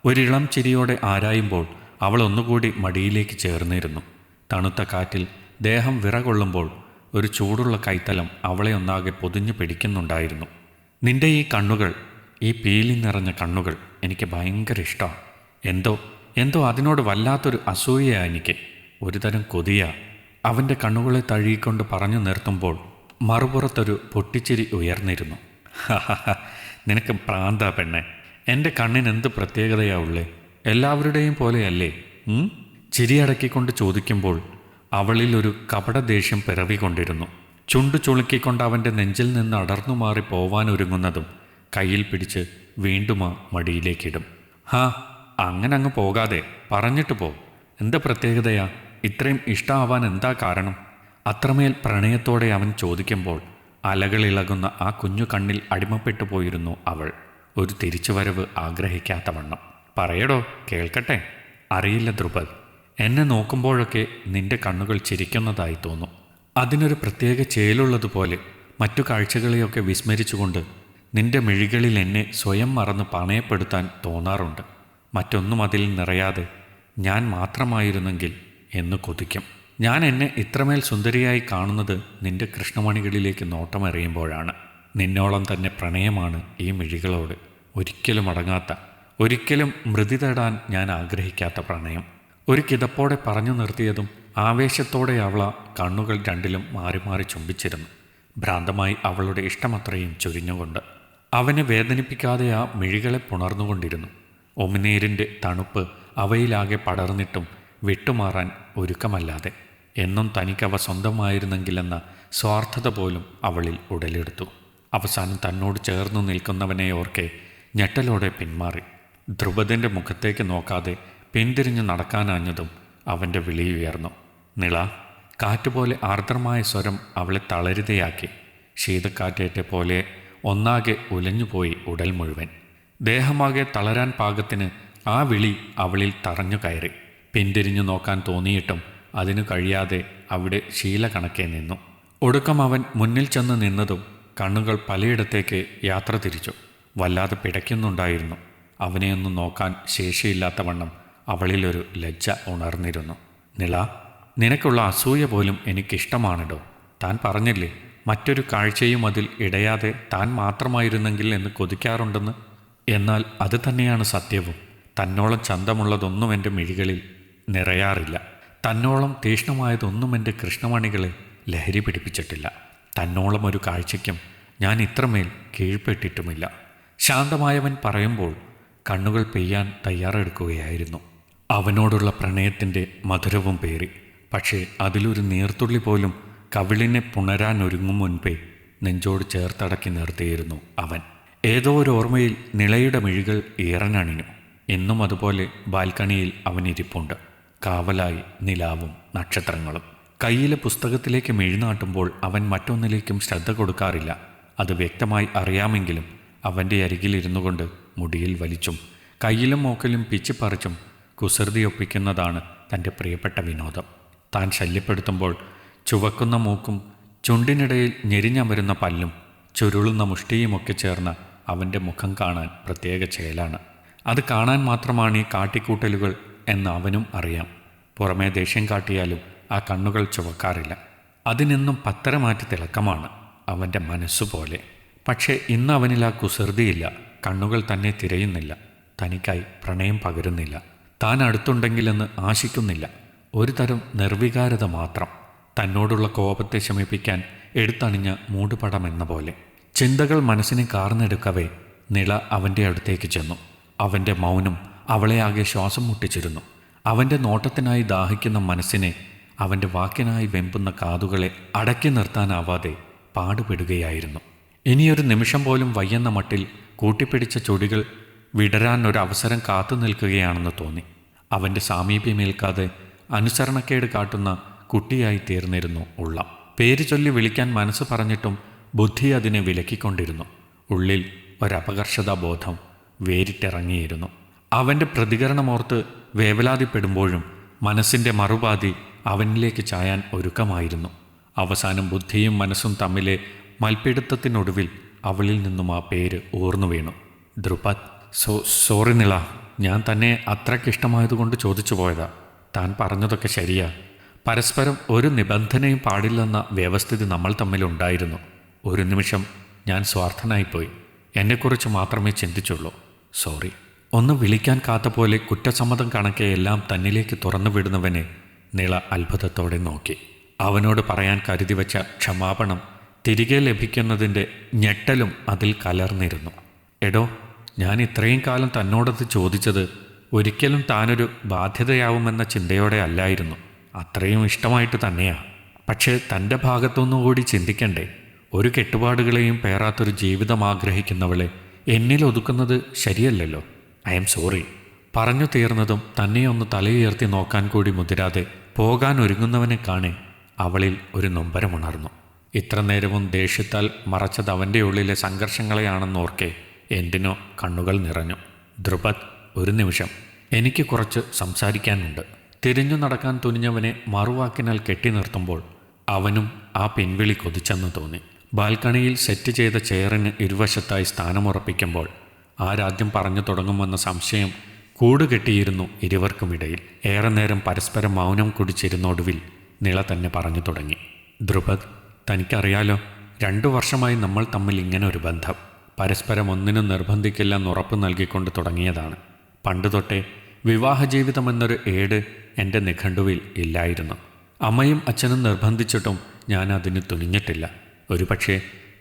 ഒരിളം ചിരിയോടെ ആരായുമ്പോൾ അവൾ ഒന്നുകൂടി മടിയിലേക്ക് ചേർന്നിരുന്നു. തണുത്ത കാറ്റിൽ ദേഹം വിറകൊള്ളുമ്പോൾ ഒരു ചൂടുള്ള കൈത്തലം അവളെ ഒന്നാകെ പൊതിഞ്ഞു പിടിക്കുന്നുണ്ടായിരുന്നു. നിന്റെ ഈ കണ്ണുകൾ, ഈ പീലി നിറഞ്ഞ കണ്ണുകൾ എനിക്ക് ഭയങ്കര ഇഷ്ടമാണ്. എന്തോ അതിനോട് വല്ലാത്തൊരു അസൂയയാണ് എനിക്ക്. ഒരുതരം കൊതിയാ. അവൻ്റെ കണ്ണുകളെ തഴുകിക്കൊണ്ട് പറഞ്ഞു നിർത്തുമ്പോൾ മറുപുറത്തൊരു പൊട്ടിച്ചിരി ഉയർന്നിരുന്നു. നിനക്ക് പ്രാന്താ പെണ്ണെ. എൻ്റെ കണ്ണിനെന്ത് പ്രത്യേകതയാ ഉള്ളേ? എല്ലാവരുടെയും പോലെയല്ലേ? ചിരിയടക്കിക്കൊണ്ട് ചോദിക്കുമ്പോൾ അവളിൽ ഒരു കപട ദേഷ്യം പിറവികൊണ്ടിരുന്നു. ചുണ്ടു ചുളുക്കിക്കൊണ്ട് അവൻ്റെ നെഞ്ചിൽ നിന്ന് അടർന്നു മാറി പോവാനൊരുങ്ങുന്നതും കയ്യിൽ പിടിച്ച് വീണ്ടും ആ മടിയിലേക്കിടും. അങ്ങനെ അങ്ങ് പോകാതെ പറഞ്ഞിട്ട് പോ. എന്താ പ്രത്യേകതയാ? ഇത്രയും ഇഷ്ടമാവാൻ എന്താ കാരണം? അത്രമേൽ പ്രണയത്തോടെ അവൻ ചോദിക്കുമ്പോൾ അലകളിളകുന്ന ആ കുഞ്ഞു കണ്ണിൽ അടിമപ്പെട്ടു പോയിരുന്നു അവൾ, ഒരു തിരിച്ചുവരവ് ആഗ്രഹിക്കാത്തവണ്ണം. പറയടോ, കേൾക്കട്ടെ. അറിയില്ല ധ്രുപദ്, എന്നെ നോക്കുമ്പോഴൊക്കെ നിന്റെ കണ്ണുകൾ ചിരിക്കുന്നതായി തോന്നും. അതിനൊരു പ്രത്യേക ചേലുള്ളതുപോലെ മറ്റു കാഴ്ചകളെയൊക്കെ വിസ്മരിച്ചുകൊണ്ട് നിന്റെ മിഴികളിൽ എന്നെ സ്വയം മറന്ന് പണയപ്പെടുത്താൻ തോന്നാറുണ്ട്. മറ്റൊന്നും അതിൽ നിറയാതെ ഞാൻ മാത്രമായിരുന്നെങ്കിൽ എന്ന് കൊതിക്കും. ഞാൻ എന്നെ ഇത്രമേൽ സുന്ദരിയായി കാണുന്നത് നിന്റെ കൃഷ്ണമണികളിലേക്ക് നോട്ടമെറിയുമ്പോഴാണ്. നിന്നോളം തന്നെ പ്രണയമാണ് ഈ മിഴികളോട്. ഒരിക്കലും അടങ്ങാത്ത, ഒരിക്കലും മൃതി തേടാൻ ഞാൻ ആഗ്രഹിക്കാത്ത പ്രണയം. ഒരു കിതപ്പോടെ പറഞ്ഞു നിർത്തിയതും ആവേശത്തോടെ അവള കണ്ണുകൾ രണ്ടിലും മാറി മാറി ചുംബിച്ചിരുന്നു. ഭ്രാന്തമായി അവളുടെ ഇഷ്ടമത്രയും ചൊരിഞ്ഞുകൊണ്ട് അവനെ വേദനിപ്പിക്കാതെ ആ മിഴികളെ പുണർന്നുകൊണ്ടിരുന്നു. ഒമിനീരിൻ്റെ തണുപ്പ് അവയിലാകെ പടർന്നിട്ടും വിട്ടുമാറാൻ ഒരുക്കമല്ലാതെ. എന്നും തനിക്കവ സ്വന്തമായിരുന്നെങ്കിലെന്ന സ്വാർത്ഥത പോലും അവളിൽ ഉടലെടുത്തു. അവസാനം തന്നോട് ചേർന്നു നിൽക്കുന്നവനെ ഓർക്കെ ഞെട്ടലോടെ പിന്മാറി. ധ്രുപദിൻ്റെ മുഖത്തേക്ക് നോക്കാതെ പിന്തിരിഞ്ഞു നടക്കാനാഞ്ഞതും അവൻ്റെ വിളിയുയർന്നു. നിള. കാറ്റുപോലെ ആർദ്രമായ സ്വരം അവളെ തളരുതയാക്കി. ശീതക്കാറ്റേറ്റ പോലെ ഒന്നാകെ ഉലഞ്ഞുപോയി ഉടൽ മുഴുവൻ. ദേഹമാകെ തളരാൻ പാകത്തിന് ആ വിളി അവളിൽ തറഞ്ഞു കയറി. പിന്തിരിഞ്ഞു നോക്കാൻ തോന്നിയിട്ടും അതിനു കഴിയാതെ അവിടെ ശീലകണക്കെ നിന്നു. ഒടുക്കം അവൻ മുന്നിൽ ചെന്ന് നിന്നതും കണ്ണുകൾ പലയിടത്തേക്ക് യാത്ര തിരിച്ചു. വല്ലാതെ പിടയ്ക്കുന്നുണ്ടായിരുന്നു. അവനെയൊന്നും നോക്കാൻ ശേഷിയില്ലാത്തവണ്ണം അവളിലൊരു ലജ്ജ ഉണർന്നിരുന്നു. നിള, നിനക്കുള്ള അസൂയ പോലും എനിക്കിഷ്ടമാണല്ലോ. താൻ പറഞ്ഞില്ലേ മറ്റൊരു കാഴ്ചയും അതിൽ ഇടയാതെ താൻ മാത്രമായിരുന്നെങ്കിൽ എന്ന് കൊതിക്കാറുണ്ടെന്ന്. എന്നാൽ അത് തന്നെയാണ് സത്യവും. തന്നോളം ചന്തമുള്ളതൊന്നും എൻ്റെ മിഴികളിൽ നിറയാറില്ല. തന്നോളം തീഷ്ണമായതൊന്നും എൻ്റെ കൃഷ്ണമണികളെ ലഹരി പിടിപ്പിച്ചിട്ടില്ല. തന്നോളം ഒരു കാഴ്ചയ്ക്കും ഞാൻ ഇത്രമേൽ കീഴ്പ്പെട്ടിട്ടുമില്ല. ശാന്തമായവൻ പറയുമ്പോൾ കണ്ണുകൾ പെയ്യാൻ തയ്യാറെടുക്കുകയായിരുന്നു. അവനോടുള്ള പ്രണയത്തിൻ്റെ മധുരവും പേറി. പക്ഷേ അതിലൊരു നീർത്തുള്ളി പോലും കവിളിനെ പുണരാനൊരുങ്ങും മുൻപേ നെഞ്ചോട് ചേർത്തടക്കി നിർത്തിയിരുന്നു അവൻ. ഏതോ ഒരു ഓർമ്മയിൽ നിളയുടെ മിഴികൾ ഈറനണിഞ്ഞു. എന്നും അതുപോലെ ബാൽക്കണിയിൽ അവനിരിപ്പുണ്ട്. കാവലായി നിലാവും നക്ഷത്രങ്ങളും. കയ്യിലെ പുസ്തകത്തിലേക്ക് മിഴിനാട്ടുമ്പോൾ അവൻ മറ്റൊന്നിലേക്കും ശ്രദ്ധ കൊടുക്കാറില്ല. അത് വ്യക്തമായി അറിയാമെങ്കിലും അവൻ്റെ അരികിലിരുന്നു കൊണ്ട് മുടിയിൽ വലിച്ചും കയ്യിലും മൂക്കിലും പിച്ചിപ്പറിച്ചും കുസൃതിയൊപ്പിക്കുന്നതാണ് തൻ്റെ പ്രിയപ്പെട്ട വിനോദം. താൻ ശല്യപ്പെടുത്തുമ്പോൾ ചുവക്കുന്ന മൂക്കും ചുണ്ടിനിടയിൽ ഞെരിഞ്ഞമരുന്ന പല്ലും ചുരുളുന്ന മുഷ്ടിയുമൊക്കെ ചേർന്ന അവൻ്റെ മുഖം കാണാൻ പ്രത്യേക ചേലാണ്. അത് കാണാൻ മാത്രമാണ് ഈ കാട്ടിക്കൂട്ടലുകൾ എന്ന് അവനും അറിയാം. പുറമേ ദേഷ്യം കാട്ടിയാലും ആ കണ്ണുകൾ ചുവക്കാറില്ല. അതിനെന്നും പത്തരമാറ്റി തിളക്കമാണ് അവൻ്റെ മനസ്സുപോലെ. പക്ഷേ ഇന്ന് അവനിൽ ആ കുസൃതിയില്ല. കണ്ണുകൾ തന്നെ തിരയുന്നില്ല. തനിക്കായി പ്രണയം പകരുന്നില്ല. താൻ അടുത്തുണ്ടെങ്കിലെന്ന് ആശിക്കുന്നില്ല. ഒരു തരം നിർവികാരത മാത്രം. തന്നോടുള്ള കോപത്തെ ശമിപ്പിക്കാൻ എടുത്തണിഞ്ഞ മൂടുപടമെന്ന പോലെ. ചിന്തകൾ മനസ്സിനെ കാർന്നെടുക്കവേ നിള അവൻ്റെ അടുത്തേക്ക് ചെന്നു. അവൻ്റെ മൗനം അവളെ ആകെ ശ്വാസം മുട്ടിച്ചിരുന്നു. അവൻ്റെ നോട്ടത്തിനായി ദാഹിക്കുന്ന മനസ്സിനെ അവൻ്റെ വാക്കിനായി വെമ്പുന്ന കാതുകളെ അടക്കി നിർത്താനാവാതെ പാടുപെടുകയായിരുന്നു. ഇനിയൊരു നിമിഷം പോലും വയ്യെന്ന മട്ടിൽ കൂട്ടിപ്പിടിച്ച ചൊടികൾ വിടരാൻ ഒരവസരം കാത്തു നിൽക്കുകയാണെന്ന് തോന്നി. അവൻ്റെ സാമീപ്യമേൽക്കാതെ അനുസരണക്കേട് കാട്ടുന്ന കുട്ടിയായി തീർന്നിരുന്നു ഉള്ളം. പേര് ചൊല്ലി വിളിക്കാൻ മനസ്സ് പറഞ്ഞിട്ടും ബുദ്ധി അതിനെ വിലക്കിക്കൊണ്ടിരുന്നു. ഉള്ളിൽ ഒരപകർഷതാബോധം വേരിട്ടിറങ്ങിയിരുന്നു. അവൻ്റെ പ്രതികരണമോർത്ത് വേവലാതിപ്പെടുമ്പോഴും മനസ്സിൻ്റെ മറുപാതി അവനിലേക്ക് ചായാൻ ഒരുക്കമായിരുന്നു. അവസാനം ബുദ്ധിയും മനസ്സും തമ്മിലെ മൽപ്പിടുത്തത്തിനൊടുവിൽ അവളിൽ നിന്നും ആ പേര് ഊർന്നു വീണു. ധ്രുപദ്. സോറി നിള, ഞാൻ തന്നെ അത്രയ്ക്കിഷ്ടമായതുകൊണ്ട് ചോദിച്ചു പോയതാ. താൻ പറഞ്ഞതൊക്കെ ശരിയാ. പരസ്പരം ഒരു നിബന്ധനയും പാടില്ലെന്ന വ്യവസ്ഥിതി നമ്മൾ തമ്മിലുണ്ടായിരുന്നു. ഒരു നിമിഷം ഞാൻ സ്വാർത്ഥനായിപ്പോയി. എന്നെക്കുറിച്ച് മാത്രമേ ചിന്തിച്ചുള്ളൂ. സോറി. ഒന്ന് വിളിക്കാൻ കാത്ത പോലെ കുറ്റസമ്മതം കണക്കെ എല്ലാം തന്നിലേക്ക് തുറന്നു വിടുന്നവനെ നിള അത്ഭുതത്തോടെ നോക്കി. അവനോട് പറയാൻ കരുതി വച്ച ക്ഷമാപണം തിരികെ ലഭിക്കുന്നതിൻ്റെ ഞെട്ടലും അതിൽ കലർന്നിരുന്നു. എടോ, ഞാൻ ഇത്രയും കാലം തന്നോടത് ചോദിച്ചത് ഒരിക്കലും താനൊരു ബാധ്യതയാവുമെന്ന ചിന്തയോടെ അല്ലായിരുന്നു. അത്രയും ഇഷ്ടമായിട്ട് തന്നെയാ. പക്ഷേ തൻ്റെ ഭാഗത്തുനിന്നുകൂടി ചിന്തിക്കണ്ടേ? ഒരു കെട്ടുപാടുകളെയും പേറാത്തൊരു ജീവിതം ആഗ്രഹിക്കുന്നവളെ എന്നിൽ ഒതുക്കുന്നത് ശരിയല്ലല്ലോ. I am sorry. പറഞ്ഞു തീർന്നതും തന്നെയൊന്ന് തലയുയർത്തി നോക്കാൻ കൂടി മുതിരാതെ പോകാൻ ഒരുങ്ങുന്നവനെ കാണെ അവളിൽ ഒരു നൊമ്പരമുണർന്നു. ഇത്ര നേരവും ദേഷ്യത്താൽ മറച്ചത് അവൻ്റെ ഉള്ളിലെ സംഘർഷങ്ങളെയാണെന്നോർക്കെ എന്തിനോ കണ്ണുകൾ നിറഞ്ഞു. ധ്രുപദ്, ഒരു നിമിഷം, എനിക്ക് കുറച്ച് സംസാരിക്കാനുണ്ട്. തിരിഞ്ഞു നടക്കാൻ തുനിഞ്ഞവനെ മറുവാക്കിനാൽ കെട്ടി നിർത്തുമ്പോൾ അവനും ആ പിൻവിളി കൊതിച്ചെന്ന് തോന്നി. ബാൽക്കണിയിൽ സെറ്റ് ചെയ്ത ചെയറിന് ഇരുവശത്തായി സ്ഥാനമുറപ്പിക്കുമ്പോൾ ആരാദ്യം പറഞ്ഞു തുടങ്ങുമെന്ന സംശയം കൂടുകെട്ടിയിരുന്നു ഇരുവർക്കുമിടയിൽ. ഏറെ നേരം പരസ്പരം മൗനം കുടിച്ചിരുന്നൊടുവിൽ നിള തന്നെ പറഞ്ഞു തുടങ്ങി. ധ്രുപദ്, തനിക്കറിയാലോ, 2 വർഷമായി നമ്മൾ തമ്മിൽ ഇങ്ങനെ ഒരു ബന്ധം. പരസ്പരം ഒന്നിനും നിർബന്ധിക്കില്ലെന്ന് ഉറപ്പ് നൽകിക്കൊണ്ട് തുടങ്ങിയതാണ്. പണ്ട് തൊട്ടേ വിവാഹജീവിതമെന്നൊരു ഏട് എൻ്റെ നിഘണ്ടുവിൽ ഇല്ലായിരുന്നു. അമ്മയും അച്ഛനും നിർബന്ധിച്ചിട്ടും ഞാൻ അതിന് തുനിഞ്ഞിട്ടില്ല. ഒരുപക്ഷെ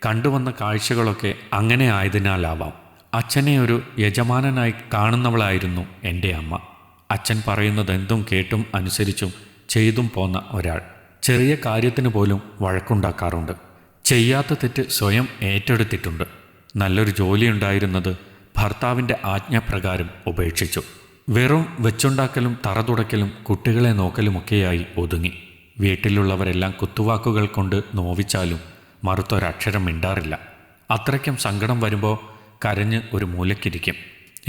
കണ്ടുവന്ന കാഴ്ചകളൊക്കെ അങ്ങനെ ആയതിനാലാവാം. അച്ഛനെ ഒരു യജമാനനായി കാണുന്നവളായിരുന്നു എൻ്റെ അമ്മ. അച്ഛൻ പറയുന്നതെന്തും കേട്ടും അനുസരിച്ചും ചെയ്തും പോന്ന ഒരാൾ. ചെറിയ കാര്യത്തിന് പോലും വഴക്കുണ്ടാക്കാറുണ്ട്. ചെയ്യാത്ത തെറ്റ് സ്വയം ഏറ്റെടുത്തിട്ടുണ്ട്. നല്ലൊരു ജോലിയുണ്ടായിരുന്നത് ഭർത്താവിൻ്റെ ആജ്ഞപ്രകാരം ഉപേക്ഷിച്ചു. വെറും വെച്ചുണ്ടാക്കലും തറ തുടക്കലും കുട്ടികളെ നോക്കലുമൊക്കെയായി ഒതുങ്ങി. വീട്ടിലുള്ളവരെല്ലാം കുത്തുവാക്കുകൾ കൊണ്ട് നോവിച്ചാലും മറുത്തൊരക്ഷരം മിണ്ടാറില്ല. അത്രയ്ക്കും സങ്കടം വരുമ്പോൾ കരഞ്ഞ് ഒരു മൂലയ്ക്കിരിക്കും.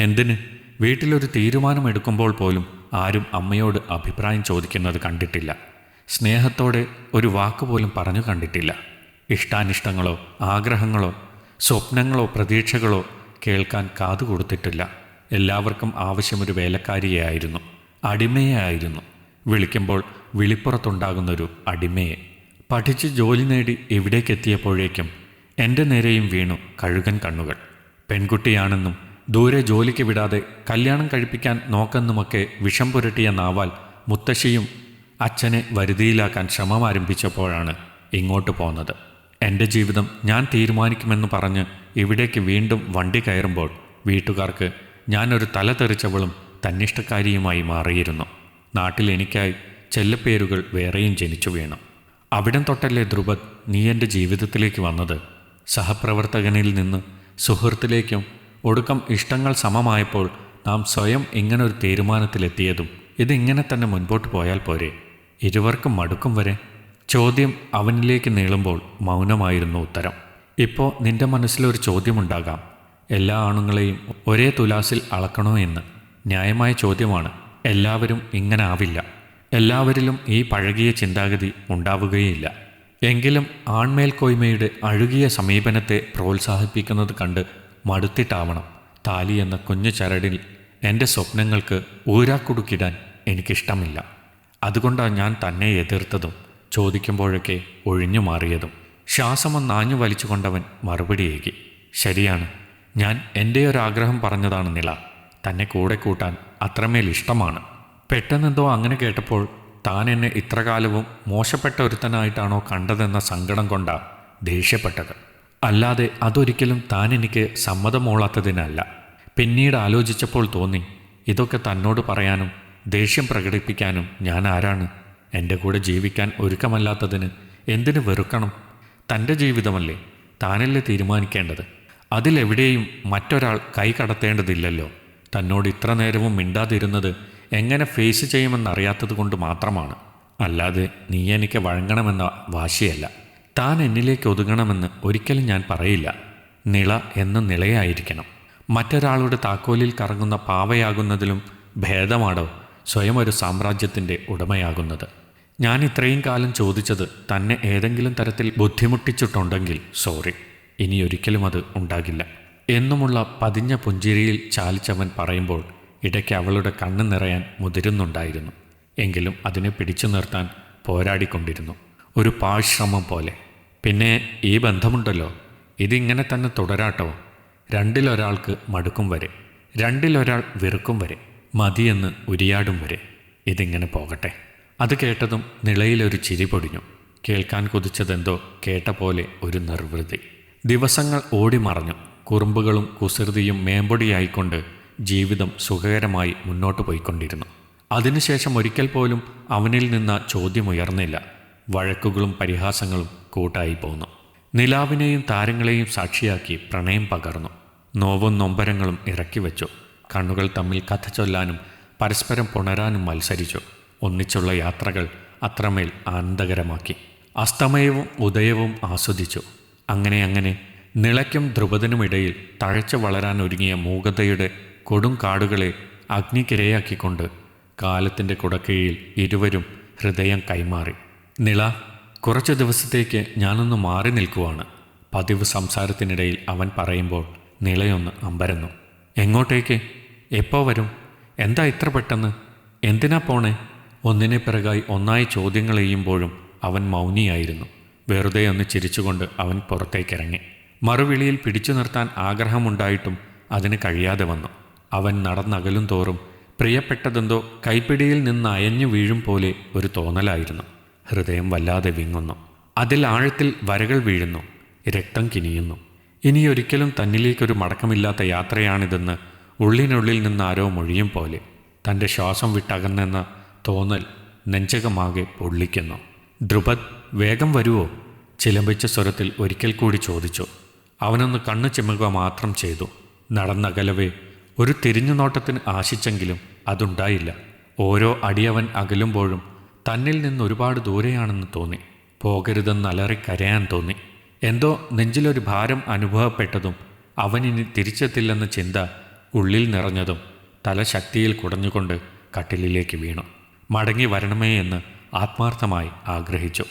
എന്തിന്? വീട്ടിലൊരു തീരുമാനമെടുക്കുമ്പോൾ പോലും ആരും അമ്മയോട് അഭിപ്രായം ചോദിക്കുന്നത് കണ്ടിട്ടില്ല. സ്നേഹത്തോടെ ഒരു വാക്കുപോലും പറഞ്ഞു കണ്ടിട്ടില്ല. ഇഷ്ടാനിഷ്ടങ്ങളോ ആഗ്രഹങ്ങളോ സ്വപ്നങ്ങളോ പ്രതീക്ഷകളോ കേൾക്കാൻ കാതു കൊടുത്തിട്ടില്ല. എല്ലാവർക്കും ആവശ്യമൊരു വേലക്കാരിയായിരുന്നു, അടിമയായിരുന്നു. വിളിക്കുമ്പോൾ വിളിപ്പുറത്തുണ്ടാകുന്നൊരു അടിമയെ. പഠിച്ച് ജോലി നേടി ഇവിടേക്കെത്തിയപ്പോഴേക്കും എൻ്റെ നേരെയും വീണു കഴുകൻ കണ്ണുകൾ. പെൺകുട്ടിയാണെന്നും ദൂരെ ജോലിക്ക് വിടാതെ കല്യാണം കഴിപ്പിക്കാൻ നോക്കെന്നുമൊക്കെ വിഷം പുരട്ടിയ നാവാൽ മുത്തശ്ശിയും അച്ഛനെ വരുതിയിലാക്കാൻ ശ്രമം ആരംഭിച്ചപ്പോഴാണ് ഇങ്ങോട്ട് പോന്നത്. എൻ്റെ ജീവിതം ഞാൻ തീരുമാനിക്കുമെന്ന് പറഞ്ഞ് ഇവിടേക്ക് വീണ്ടും വണ്ടി കയറുമ്പോൾ വീട്ടുകാർക്ക് ഞാനൊരു തല തെറിച്ചവളും തന്നിഷ്ടക്കാരിയുമായി മാറിയിരുന്നു. നാട്ടിൽ എനിക്കായി ചെല്ലപ്പേരുകൾ വേറെയും ജനിച്ചു വീണു. അവിടം തൊട്ടല്ലേ ധ്രുപദ്, നീ എൻ്റെ ജീവിതത്തിലേക്ക് വന്നത്? സഹപ്രവർത്തകനിൽ നിന്ന് സുഹൃത്തിലേക്കും ഒടുക്കം ഇഷ്ടങ്ങൾ സമമായപ്പോൾ നാം സ്വയം ഇങ്ങനൊരു തീരുമാനത്തിലെത്തിയതും ഇതിങ്ങനെ തന്നെ മുൻപോട്ട് പോയാൽ പോരെ? ഇരുവർക്കും മടുക്കും വരെ. ചോദ്യം അവനിലേക്ക് നീളുമ്പോൾ മൗനമായിരുന്നു ഉത്തരം. ഇപ്പോൾ നിന്റെ മനസ്സിലൊരു ചോദ്യമുണ്ടാകാം, എല്ലാ ആണുങ്ങളെയും ഒരേ തുലാസിൽ അളക്കണോ എന്ന്. ന്യായമായ ചോദ്യമാണ്. എല്ലാവരും ഇങ്ങനെ ആവില്ല. എല്ലാവരിലും ഈ പഴകിയ ചിന്താഗതി ഉണ്ടാവുകയില്ല. എങ്കിലും ആൺമേൽക്കോയ്മയുടെ അഴുകിയ സമീപനത്തെ പ്രോത്സാഹിപ്പിക്കുന്നത് കണ്ട് മടുത്തിട്ടാവണം താലി എന്ന കുഞ്ഞു ചരടിൽ എൻ്റെ സ്വപ്നങ്ങൾക്ക് ഊരാക്കുടുക്കിടാൻ എനിക്കിഷ്ടമില്ല. അതുകൊണ്ടാണ് ഞാൻ തന്നെ എതിർത്തതും ചോദിക്കുമ്പോഴൊക്കെ ഒഴിഞ്ഞു മാറിയതും. ശ്വാസമൊന്നാഞ്ഞു വലിച്ചുകൊണ്ടവൻ മറുപടിയേകി. ശരിയാണ്, ഞാൻ എൻ്റെ ഒരാഗ്രഹം പറഞ്ഞതാണ് നിള. തന്നെ കൂടെ കൂട്ടാൻ അത്രമേൽ ഇഷ്ടമാണ്. പെട്ടെന്നെന്തോ അങ്ങനെ കേട്ടപ്പോൾ താൻ എന്നെ ഇത്രകാലവും മോശപ്പെട്ട ഒരുത്തനായിട്ടാണോ കണ്ടതെന്ന സങ്കടം കൊണ്ടാണ് ദേഷ്യപ്പെട്ടത്. അല്ലാതെ അതൊരിക്കലും താൻ എനിക്ക് സമ്മതമോളാത്തതിനല്ല. പിന്നീട് ആലോചിച്ചപ്പോൾ തോന്നി, ഇതൊക്കെ തന്നോട് പറയാനും ദേഷ്യം പ്രകടിപ്പിക്കാനും ഞാൻ ആരാണ്? എൻ്റെ കൂടെ ജീവിക്കാൻ ഒരുക്കമല്ലാത്തതിന് എന്തിനു വെറുക്കണം? തൻ്റെ ജീവിതമല്ലേ, താനല്ലേ തീരുമാനിക്കേണ്ടത്. അതിലെവിടെയും മറ്റൊരാൾ കൈ കടത്തേണ്ടതില്ലല്ലോ. തന്നോട് ഇത്ര നേരവും മിണ്ടാതിരുന്നത് എങ്ങനെ ഫേസ് ചെയ്യുമെന്നറിയാത്തത് കൊണ്ട് മാത്രമാണ്. അല്ലാതെ നീ എനിക്ക് വഴങ്ങണമെന്ന വാശിയല്ല. താൻ എന്നിലേക്ക് ഒതുങ്ങണമെന്ന് ഒരിക്കലും ഞാൻ പറയില്ല. നിള എന്ന നിളയായിരിക്കണം. മറ്റൊരാളുടെ താക്കോലിൽ കറങ്ങുന്ന പാവയാകുന്നതിലും ഭേദമാടോ സ്വയം ഒരു സാമ്രാജ്യത്തിൻ്റെ ഉടമയാകുന്നത്. ഞാൻ ഇത്രയും കാലം ചോദിച്ചത് തന്നെ ഏതെങ്കിലും തരത്തിൽ ബുദ്ധിമുട്ടിച്ചിട്ടുണ്ടെങ്കിൽ സോറി. ഇനിയൊരിക്കലും അത് ഉണ്ടാകില്ല എന്നുമുള്ള പതിഞ്ഞ പുഞ്ചിരിയിൽ ചാലിച്ചവൻ പറയുമ്പോൾ ഇടയ്ക്ക് അവളുടെ കണ്ണ് നിറയാൻ മുതിരുന്നുണ്ടായിരുന്നു. എങ്കിലും അതിനെ പിടിച്ചു നിർത്താൻ പോരാടിക്കൊണ്ടിരുന്നു, ഒരു പാഴ്ശ്രമം പോലെ. പിന്നെ ഈ ബന്ധമുണ്ടല്ലോ, ഇതിങ്ങനെ തന്നെ തുടരാട്ടോ. 2-ൽ-1 മടുക്കും വരെ, 2-ൽ-1 വെറുക്കും വരെ, മതിയെന്ന് ഉരിയാടും വരെ ഇതിങ്ങനെ പോകട്ടെ. അത് കേട്ടതും നിളയിലൊരു ചിരി പൊടിഞ്ഞു. കേൾക്കാൻ കൊതിച്ചതെന്തോ കേട്ട പോലെ ഒരു നിർവൃതി. ദിവസങ്ങൾ ഓടിമറഞ്ഞു. കുറുമ്പുകളും കുസൃതിയും മേമ്പൊടിയായിക്കൊണ്ട് ജീവിതം സുഖകരമായി മുന്നോട്ട് പോയിക്കൊണ്ടിരുന്നു. അതിനുശേഷം ഒരിക്കൽ പോലും അവനിൽ നിന്ന് ചോദ്യമുയർന്നില്ല. വഴക്കുകളും പരിഹാസങ്ങളും കൂട്ടായി പോന്നു. നിലാവിനെയും താരങ്ങളെയും സാക്ഷിയാക്കി പ്രണയം പകർന്നു. നോവും നൊമ്പരങ്ങളും ഇറക്കി വച്ചു. കണ്ണുകൾ തമ്മിൽ കഥ ചൊല്ലാനും പരസ്പരം പുണരാനും മത്സരിച്ചു. ഒന്നിച്ചുള്ള യാത്രകൾ അത്രമേൽ ആനന്ദകരമാക്കി. അസ്തമയവും ഉദയവും ആസ്വദിച്ചു. അങ്ങനെ നിളയ്ക്കും ധ്രുപദനുമിടയിൽ തഴച്ചു വളരാൻ ഒരുങ്ങിയ മൂകതയുടെ കൊടും കാടുകളെ അഗ്നിക്കിരയാക്കിക്കൊണ്ട് കാലത്തിൻ്റെ കുടക്കീഴിൽ ഇരുവരും ഹൃദയം കൈമാറി. നിള, കുറച്ചു ദിവസത്തേക്ക് ഞാനൊന്ന് മാറി നിൽക്കുവാണ്. പതിവ് സംസാരത്തിനിടയിൽ അവൻ പറയുമ്പോൾ നിളയൊന്ന് അമ്പരന്നു. എങ്ങോട്ടേക്ക്? എപ്പോൾ വരും? എന്താ ഇത്ര പെട്ടെന്ന്? എന്തിനാ പോണേ? ഒന്നിനെ പിറകായി ഒന്നായി ചോദ്യങ്ങൾ ചെയ്യുമ്പോഴും അവൻ മൗനിയായിരുന്നു. വെറുതെ ഒന്ന് ചിരിച്ചുകൊണ്ട് അവൻ പുറത്തേക്കിറങ്ങി. മറുവിളിയിൽ പിടിച്ചു നിർത്താൻ ആഗ്രഹമുണ്ടായിട്ടും അതിന് കഴിയാതെ വന്നു. അവൻ നടന്നകലും തോറും പ്രിയപ്പെട്ടതെന്തോ കൈപ്പിടിയിൽ നിന്ന് അയഞ്ഞു വീഴും പോലെ ഒരു തോന്നലായിരുന്നു. ഹൃദയം വല്ലാതെ വിങ്ങുന്നു. അതിൽ ആഴത്തിൽ വരകൾ വീഴുന്നു. രക്തം കിനിയുന്നു. ഇനിയൊരിക്കലും തന്നിലേക്കൊരു മടക്കമില്ലാത്ത യാത്രയാണിതെന്ന് ഉള്ളിനുള്ളിൽ നിന്ന് ആരോ മൊഴിയും പോലെ തൻ്റെ ശ്വാസം വിട്ടകന്നെന്ന തോന്നൽ നെഞ്ചകമാകെ പൊള്ളിക്കുന്നു. ധ്രുപദ്, വേഗം വരുവോ? ചിലമ്പിച്ച സ്വരത്തിൽ ഒരിക്കൽ കൂടി ചോദിച്ചു. അവനൊന്ന് കണ്ണു ചിമ്മുക മാത്രം ചെയ്തു. നടന്നകലവേ ഒരു തിരിഞ്ഞുനോട്ടത്തിന് ആശിച്ചെങ്കിലും അതുണ്ടായില്ല. ഓരോ അടിയവൻ അകലുമ്പോഴും തന്നിൽ നിന്ന് ഒരുപാട് ദൂരെയാണെന്ന് തോന്നി. പോകരുതെന്നലറി കരയാൻ തോന്നി. എന്തോ നെഞ്ചിലൊരു ഭാരം അനുഭവപ്പെട്ടതും അവനിനി തിരിച്ചെത്തില്ലെന്ന ചിന്ത ഉള്ളിൽ നിറഞ്ഞതും തല ശക്തിയിൽ കുടഞ്ഞുകൊണ്ട് കട്ടിലിലേക്ക് വീണു. മടങ്ങി വരണമേ എന്ന് ആത്മാർത്ഥമായി ആഗ്രഹിച്ചു.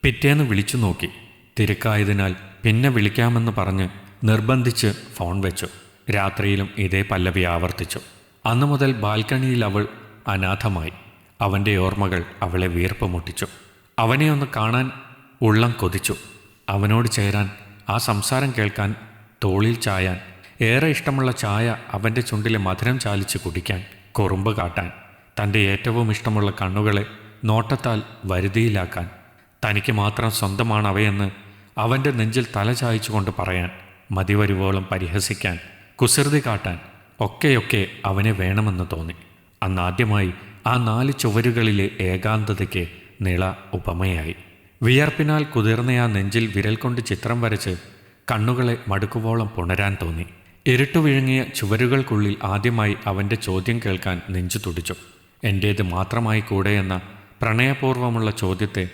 പിറ്റേന്ന് വിളിച്ചു നോക്കി. തിരക്കായതിനാൽ പിന്നെ വിളിക്കാമെന്ന് പറഞ്ഞ് നിർബന്ധിച്ച് ഫോൺ വെച്ചു. രാത്രിയിലും ഇതേ പല്ലവി ആവർത്തിച്ചു. അന്നു മുതൽ ബാൽക്കണിയിൽ അവൾ അനാഥമായി. അവൻ്റെ ഓർമ്മകൾ അവളെ വീർപ്പ് മുട്ടിച്ചു. അവനെ ഒന്ന് കാണാൻ ഉള്ളം കൊതിച്ചു. അവനോട് ചേരാൻ, ആ സംസാരം കേൾക്കാൻ, തോളിൽ ചായാൻ, ഏറെ ഇഷ്ടമുള്ള ചായ അവൻ്റെ ചുണ്ടിലെ മധുരം ചാലിച്ച് കുടിക്കാൻ, കുറുമ്പ് കാട്ടാൻ, തൻ്റെ ഏറ്റവും ഇഷ്ടമുള്ള കണ്ണുകളെ നോട്ടത്താൽ വരുതിയിലാക്കാൻ, തനിക്ക് മാത്രം സ്വന്തമാണ് അവയെന്ന് അവൻ്റെ നെഞ്ചിൽ തല ചായച്ചുകൊണ്ട് പറയാൻ, മതിവരുവോളം പരിഹസിക്കാൻ, കുസൃതി കാട്ടാൻ, ഒക്കെയൊക്കെ അവനെ വേണമെന്ന് തോന്നി. അന്നാദ്യമായി ആ 4 ചുവരുകളിലെ ഏകാന്തതയ്ക്ക് നിള ഉപമയായി. വിയർപ്പിനാൽ കുതിർന്ന ആ നെഞ്ചിൽ വിരൽ കൊണ്ട് ചിത്രം വരച്ച് കണ്ണുകളെ മടുക്കുവോളം പുണരാൻ തോന്നി. ഇരുട്ടു വിഴുങ്ങിയ ചുവരുകൾക്കുള്ളിൽ ആദ്യമായി അവൻ്റെ ചോദ്യം കേൾക്കാൻ നെഞ്ചു തുടിച്ചു. എൻ്റേത് മാത്രമായി കൂടെ എന്ന പ്രണയപൂർവ്വമുള്ള ചോദ്യത്തെ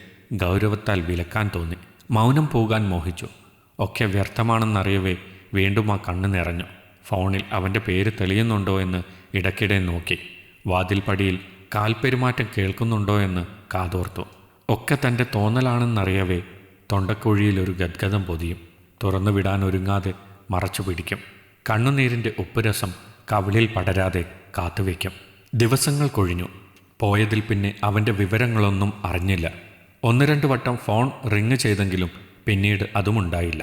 ഗൗരവത്താൽ വിലക്കാൻ തോന്നി. മൗനം പോകാൻ മോഹിച്ചു. ഒക്കെ വ്യർത്ഥമാണെന്നറിയവേ വീണ്ടും ആ കണ്ണ് നിറഞ്ഞു. ഫോണിൽ അവൻ്റെ പേര് തെളിയുന്നുണ്ടോ എന്ന് ഇടയ്ക്കിടെ നോക്കി. വാതിൽപ്പടിയിൽ കാൽപ്പെരുമാറ്റം കേൾക്കുന്നുണ്ടോ എന്ന് കാതോർത്തു. ഒക്കെ തൻ്റെ തോന്നലാണെന്നറിയവേ തൊണ്ടക്കുഴിയിലൊരു ഗദ്ഗതം പൊതിയും. തുറന്നു വിടാൻ ഒരുങ്ങാതെ മറച്ചു പിടിക്കും. കണ്ണുനീരിൻ്റെ ഉപ്പുരസം കവിളിൽ പടരാതെ കാത്തുവയ്ക്കും. ദിവസങ്ങൾ കൊഴിഞ്ഞു. പോയതിൽ പിന്നെ അവൻ്റെ വിവരങ്ങളൊന്നും അറിഞ്ഞില്ല. 1-2 വട്ടം ഫോൺ റിങ് ചെയ്തെങ്കിലും പിന്നീട് അതുമുണ്ടായില്ല.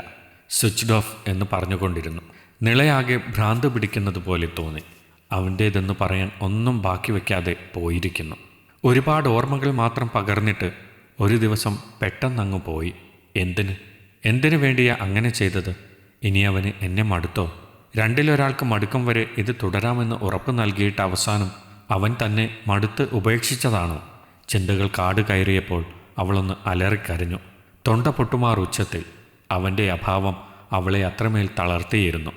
സ്വിച്ച്ഡ് ഓഫ് എന്ന് പറഞ്ഞുകൊണ്ടിരുന്നു. നിളയാകെ ഭ്രാന്ത് പിടിക്കുന്നത് പോലെ തോന്നി. അവൻ്റേതെന്ന് പറയാൻ ഒന്നും ബാക്കി വയ്ക്കാതെ പോയിരിക്കുന്നു. ഒരുപാട് ഓർമ്മകൾ മാത്രം പകർന്നിട്ട് ഒരു ദിവസം പെട്ടെന്നങ്ങ് പോയി. എന്തിനു വേണ്ടിയാ അങ്ങനെ ചെയ്തത്? ഇനി അവന് എന്നെ മടുത്തോ? 2-ൽ-1 മടുക്കും വരെ ഇത് തുടരാമെന്ന് ഉറപ്പ് നൽകിയിട്ട് അവസാനം അവൻ തന്നെ മടുത്ത് ഉപേക്ഷിച്ചതാണോ? ചിന്തകൾ കാട് കയറിയപ്പോൾ അവളൊന്ന് അലറിക്കരഞ്ഞു. തൊണ്ട പൊട്ടുമാർ ഉച്ചത്തിൽ. അവൻ്റെ അഭാവം അവളെ അത്രമേൽ തളർത്തിയിരുന്നു.